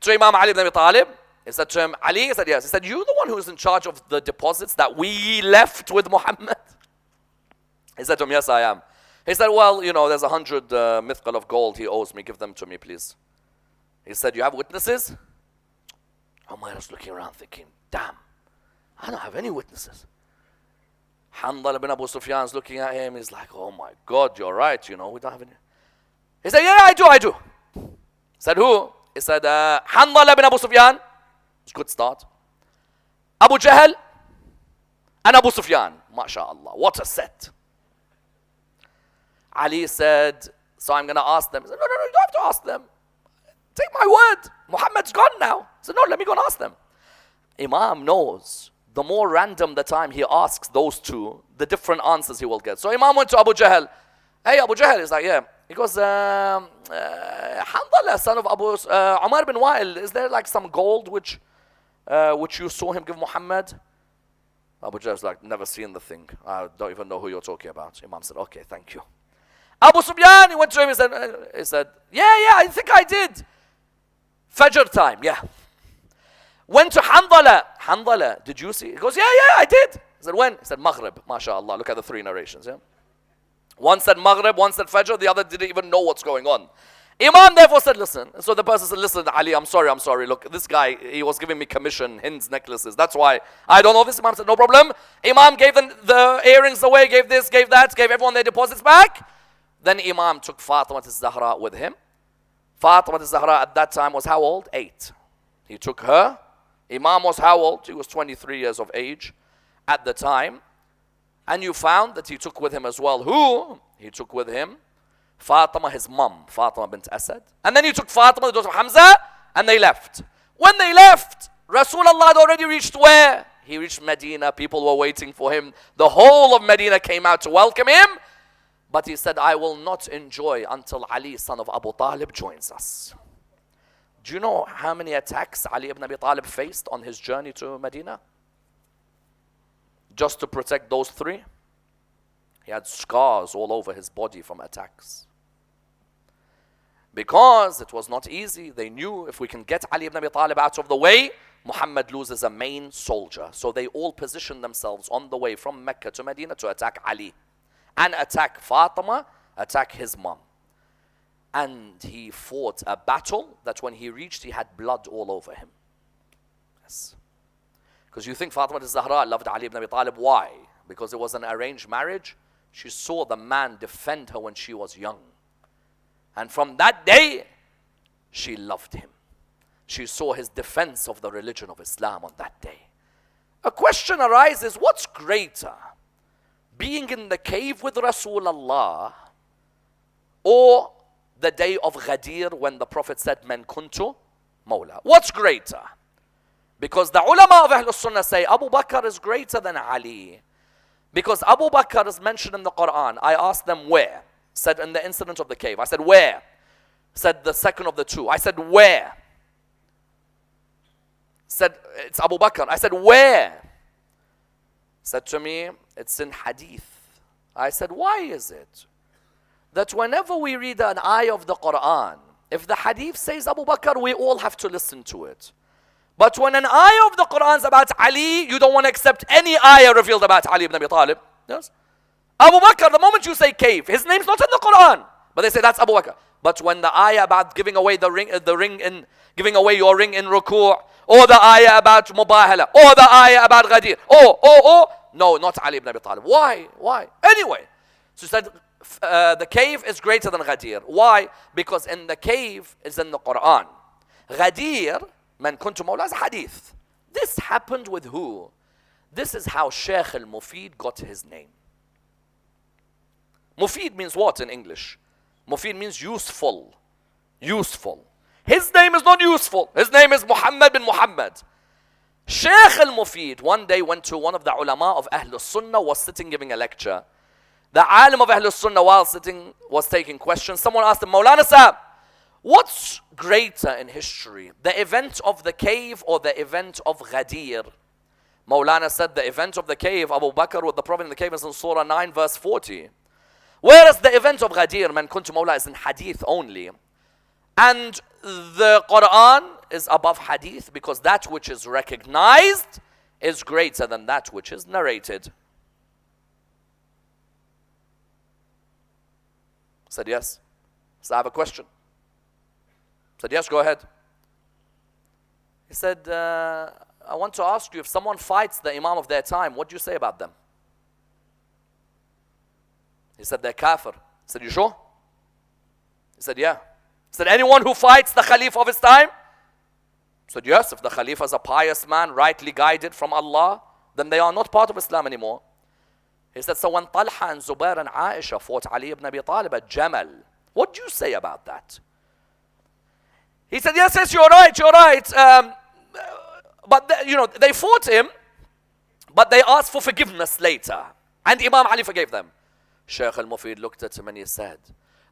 to Imam Ali ibn Abi Talib. He said to him, Ali, he said, yes. He said, you're the one who's in charge of the deposits that we left with Muhammad. He said to him, yes, I am. He said, well, you know, there's 100 mithqal of gold he owes me. Give them to me, please. He said, you have witnesses? Ammar is looking around thinking, damn, I don't have any witnesses. Hanzala bin Abu Sufyan is looking at him. He's like, oh my God, you're right. You know, we don't have any. He said, yeah, I do. He said, who? He said, Hanzala bin Abu Sufyan. It's a good start. Abu Jahl and Abu Sufyan. MashaAllah, what a set. Ali said, so I'm going to ask them. He said, no, you don't have to ask them. Take my word. Muhammad's gone now. He said, no, let me go and ask them. Imam knows the more random the time he asks those two, the different answers he will get. So Imam went to Abu Jahl. Hey, Abu Jahl. He's like, yeah. He goes, Hanzala, son of Umar bin Wa'il, is there like some gold which you saw him give Muhammad? Abu Jahl's like, never seen the thing. I don't even know who you're talking about. Imam said, okay, thank you. Abu Sufyan, he went to him, he said, yeah, I think I did. Fajr time, yeah. Went to Hanzala, did you see? He goes, yeah, I did. He said, when? He said, Maghrib, mashallah. Look at the three narrations, yeah. One said Maghrib, one said Fajr, the other didn't even know what's going on. Imam therefore said, listen. So the person said, listen, Ali, I'm sorry. Look, this guy, he was giving me commission, hints, necklaces. That's why I don't know this. Imam said, no problem. Imam gave them the earrings away, gave this, gave that, gave everyone their deposits back. Then Imam took Fatima al-Zahra with him. Fatima al-Zahra at that time was how old? 8. He took her. Imam was how old? He was 23 years of age at the time. And you found that he took with him as well. Who? He took with him Fatima, his mum, Fatima bint Asad. And then he took Fatima, the daughter of Hamza, and they left. When they left, Rasulullah had already reached where? He reached Medina. People were waiting for him. The whole of Medina came out to welcome him. But he said, I will not enjoy until Ali, son of Abu Talib, joins us. Do you know how many attacks Ali ibn Abi Talib faced on his journey to Medina? Just to protect those 3. He had scars all over his body from attacks. Because it was not easy. They knew if we can get Ali ibn Abi Talib out of the way, Muhammad loses a main soldier. So they all positioned themselves on the way from Mecca to Medina to attack Ali. And attack Fatima, attack his mom. And he fought a battle that when he reached, he had blood all over him. Yes. Because you think Fatima al-Zahra loved Ali ibn Abi Talib. Why? Because it was an arranged marriage. She saw the man defend her when she was young. And from that day, she loved him. She saw his defense of the religion of Islam on that day. A question arises, what's greater? Being in the cave with Rasulullah or the day of Ghadir when the Prophet said, Man kuntu Mawla. What's greater? Because the ulama of Ahlul Sunnah say Abu Bakr is greater than Ali. Because Abu Bakr is mentioned in the Quran. I asked them where. Said in the incident of the cave. I said where? Said the second of the two. I said where? Said it's Abu Bakr. I said where? Said to me, it's in hadith. I said, why is it that whenever we read an ayah of the Quran, if the hadith says Abu Bakr, we all have to listen to it. But when an ayah of the Quran is about Ali, you don't want to accept any ayah revealed about Ali ibn Abi Talib. Yes? Abu Bakr, the moment you say cave, his name's not in the Quran. But they say that's Abu Bakr. But when the ayah about giving away giving away your ring in ruku', or the ayah about mubahala, or the ayah about Ghadir, no, not Ali ibn Abi Talib. Why? Anyway, so he said the cave is greater than Ghadir. Why? Because in the cave is in the Quran. Ghadir, man kuntu mawla, is hadith. This happened with who? This is how Shaykh al-Mufid got his name. Mufid means what in English? Mufid means useful. Useful. His name is not useful. His name is Muhammad bin Muhammad. Shaykh al-Mufid one day went to one of the ulama of Ahlul Sunnah, was sitting giving a lecture. The alim of Ahlul Sunnah while sitting was taking questions. Someone asked him, Maulana Sahab, what's greater in history? The event of the cave or the event of Ghadir? Maulana said the event of the cave, Abu Bakr with the Prophet in the cave, is in Surah 9 verse 40. Whereas the event of Ghadir, man kuntu mawla, is in hadith only. And the Quran is above hadith because that which is recognized is greater than that which is narrated. Said, yes. So I have a question. Said, yes, go ahead. He said, I want to ask you, if someone fights the Imam of their time, what do you say about them? He said, they're kafir. I said, you sure? He said, yeah. He said, anyone who fights the Khalifa of his time? I said, yes, if the Khalifa is a pious man, rightly guided from Allah, then they are not part of Islam anymore. He said, so when Talha and Zubair and Aisha fought Ali ibn Abi Talib at Jamal, what do you say about that? He said, yes, yes, you're right, you're right. But they fought him, but they asked for forgiveness later. And Imam Ali forgave them. Shaykh al-Mufid looked at him and he said,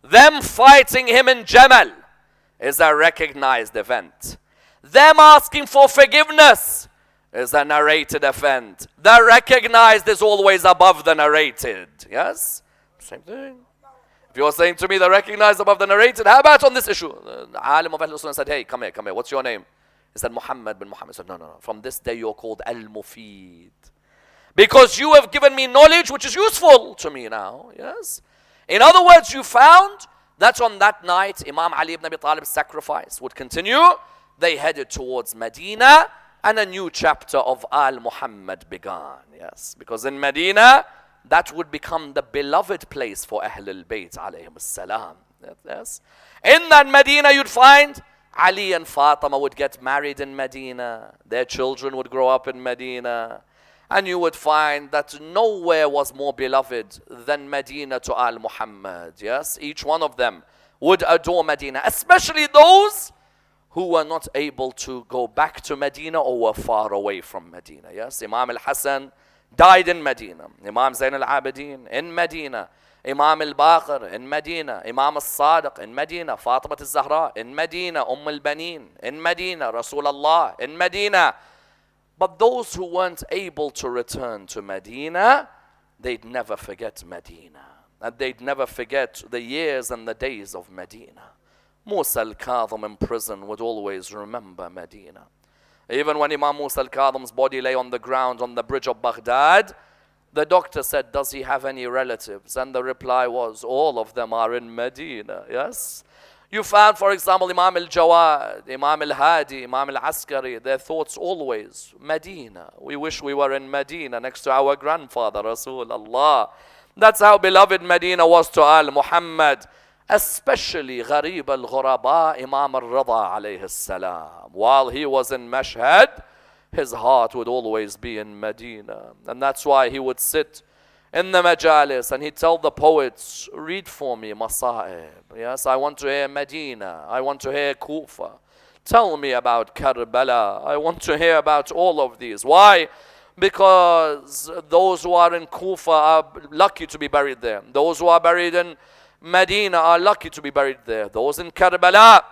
them fighting him in Jamal is a recognized event. Them asking for forgiveness is a narrated event. The recognized is always above the narrated. Yes? Same thing. If you're saying to me the recognized above the narrated, how about on this issue? The alim of Ahlul Sunnah said, hey, come here. What's your name? He said, Muhammad bin Muhammad. He said, no. From this day you're called Al-Mufid. Because you have given me knowledge which is useful to me now. Yes? In other words, you found that on that night, Imam Ali ibn Abi Talib's sacrifice would continue. They headed towards Medina, and a new chapter of Al-Muhammad began. Yes, because in Medina, that would become the beloved place for Ahlul Bayt alayhim as-salam. Yes. In that Medina, you'd find Ali and Fatima would get married in Medina. Their children would grow up in Medina. And you would find that nowhere was more beloved than Medina to Al-Muhammad. Yes, each one of them would adore Medina, especially those who were not able to go back to Medina or were far away from Medina. Yes, Imam al-Hasan died in Medina. Imam Zain al-Abidin in Medina. Imam al-Baqir in Medina. Imam al-Sadiq in Medina. Fatima al-Zahra in Medina. al-Banin in Medina. Rasulullah in Medina. But those who weren't able to return to Medina, they'd never forget Medina. And they'd never forget the years and the days of Medina. Musa al-Kadhim in prison would always remember Medina. Even when Imam Musa al-Kadhim's body lay on the ground on the bridge of Baghdad, the doctor said, does he have any relatives? And the reply was, all of them are in Medina. Yes? You found, for example, Imam al-Jawad, Imam al-Hadi, Imam al-Askari, their thoughts always, Medina. We wish we were in Medina next to our grandfather, Rasulullah. That's how beloved Medina was to Al-Muhammad. Especially Gharib al-Ghuraba, Imam al-Rida alayhi salam. While he was in Mashhad, his heart would always be in Medina. And that's why he would sit in the majalis and he'd tell the poets, read for me Masa'ib. Yes, I want to hear Medina. I want to hear Kufa. Tell me about Karbala. I want to hear about all of these. Why? Because those who are in Kufa are lucky to be buried there. Those who are buried in Medina are lucky to be buried there. Those in Karbala.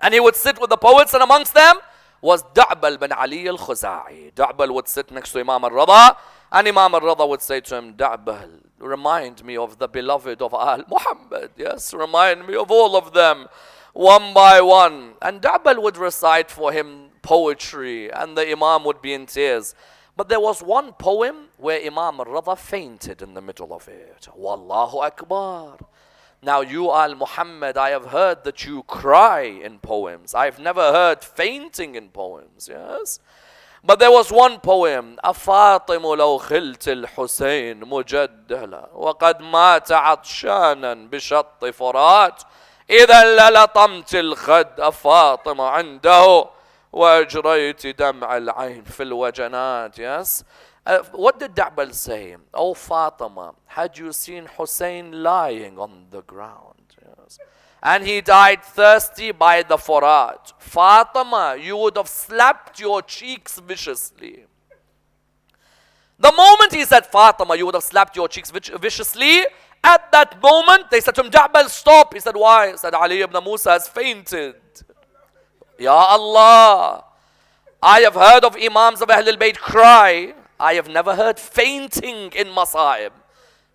And he would sit with the poets, and amongst them was Da'bal bin Ali al-Khuza'i. Da'bal would sit next to Imam al-Rida, and Imam al-Rida would say to him, Da'bal, remind me of the beloved of Al-Muhammad. Yes, remind me of all of them, one by one. And Da'bal would recite for him poetry, and the Imam would be in tears. But there was one poem where Imam al-Rida fainted in the middle of it. Wallahu Akbar. Now you, Al-Muhammad, I have heard that you cry in poems. I've never heard fainting in poems, yes? But there was one poem, أفاطم لو خلت الحسين مجدلا وقد مات عطشانا بشط فرات إذا للطمت الخد أفاطم عنده وأجريت دمع العين في الوجنات. Yes? What did Da'bal say? Oh Fatima, had you seen Hussein lying on the ground? Yes. And he died thirsty by the Furat. Fatima, you would have slapped your cheeks viciously. The moment he said Fatima, you would have slapped your cheeks viciously. At that moment, they said to him, Da'bal, stop. He said, why? He said, Ali ibn Musa has fainted. Ya Allah, I have heard of Imams of Ahlul Bayt cry. I have never heard fainting in Masa'ib.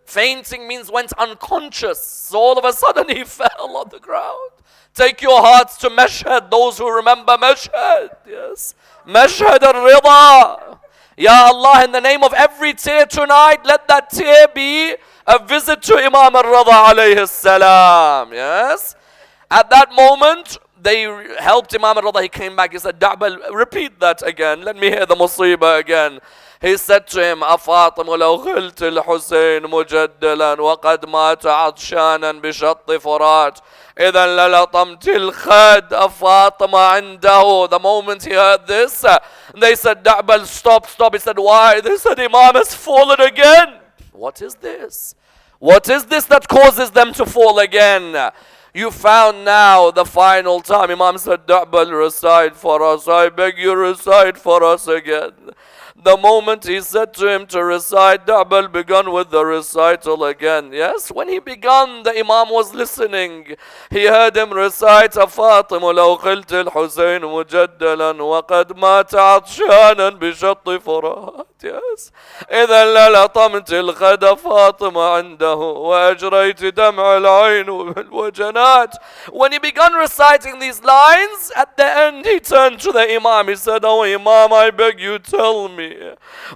Fainting means went unconscious. So all of a sudden he fell on the ground. Take your hearts to Mashhad, those who remember Mashhad. Yes. Mashhad al-Rida. Ya Allah, in the name of every tear tonight, let that tear be a visit to Imam al-Rida alayhi salam. Yes? At that moment, they helped Imam al-Rida. He came back. He said, Da'bal, repeat that again. Let me hear the musibah again. He said to him, أفاطم لو خلت الحسين مجدلا وقد مات عطشانا بشط فرات إذا للطمت الخد أفاطمة عنده. The moment he heard this, they said, Da'bal, stop, stop. He said, why? They said, Imam has fallen again. What is this? What is this that causes them to fall again? You found now the final time. Imam said, Da'bal, recite for us. I beg you, recite for us again. The moment he said to him to recite, Da'bal began with the recital again. Yes, when he began, the Imam was listening. He heard him recite, فاطمة لو خلت الحسين مجدلا وقد مات عطشانا بشط فرات. Yes. إذا للطمت الخد فاطمة عنده وأجريت دمع العين والوجنات. When he began reciting these lines, at the end he turned to the Imam. He said, oh Imam, I beg you, tell me,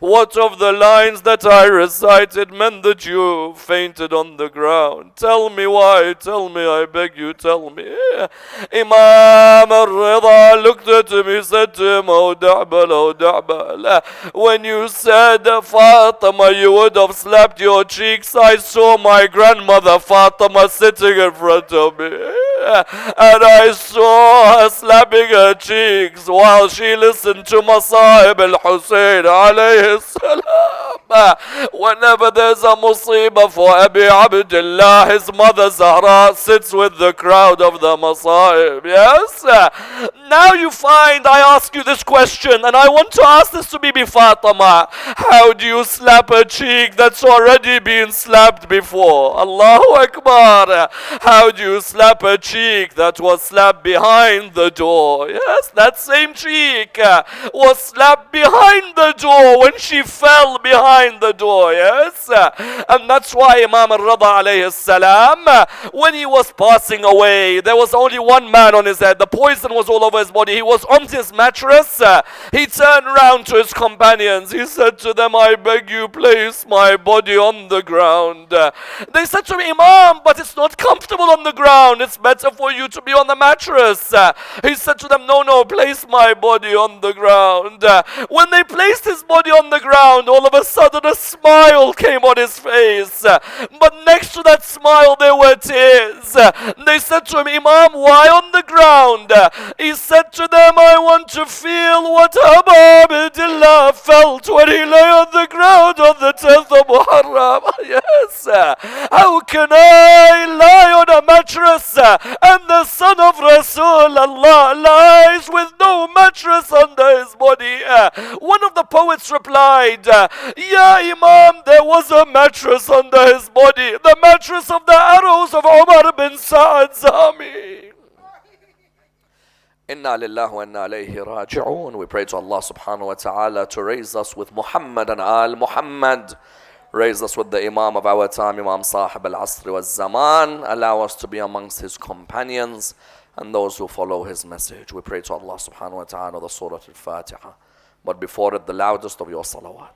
what of the lines that I recited meant that you fainted on the ground? Tell me why, tell me, I beg you, tell me. Imam al-Rida looked at him, he said to him, oh Da'bal, when you said Fatima, you would have slapped your cheeks, I saw my grandmother Fatima sitting in front of me. And I saw her slapping her cheeks while she listened to Masa'ib al-Hussein alayhi salam. Whenever there's a musibah for Abi Abdullah, his mother Zahra sits with the crowd of the Masa'ib. Yes? Now you find, I ask you this question, and I want to ask this to Bibi Fatima. How do you slap a cheek that's already been slapped before? Allahu Akbar. How do you slap a cheek that was slapped behind the door? Yes, that same cheek was slapped behind the door when she fell behind the door. Yes, and that's why Imam al-Rida alayhi salam, when he was passing away, there was only one man on his head. The poison was all over his body. He was on his mattress. He turned around to his companions. He said to them, I beg you, place my body on the ground. They said to him, Imam, but it's not comfortable on the ground. It's better for you to be on the mattress. He said to them, no, place my body on the ground. When they placed his body on the ground, all of a sudden a smile came on his face. But next to that smile, there were tears. They said to him, Imam, why on the ground? He said to them, I want to feel what Abu Abdullah felt when he lay on the ground on the 10th of Muharram. Yes. How can I lie on a mattress and the son of Rasulullah lies with no mattress under his body? One of the poets replied, Ya Imam, there was a mattress under his body, the mattress of the arrows of Umar bin Sa'ad's army. Inna lillahi wa inna alayhi raji'un. We pray to Allah subhanahu wa ta'ala to raise us with Muhammad and Al Muhammad. Raise us with the Imam of our time, Imam Sahib al-Asr wa Zaman. Allow us to be amongst his companions and those who follow his message. We pray to Allah subhanahu wa ta'ala the Surah Al-Fatiha. But before it, the loudest of your salawat.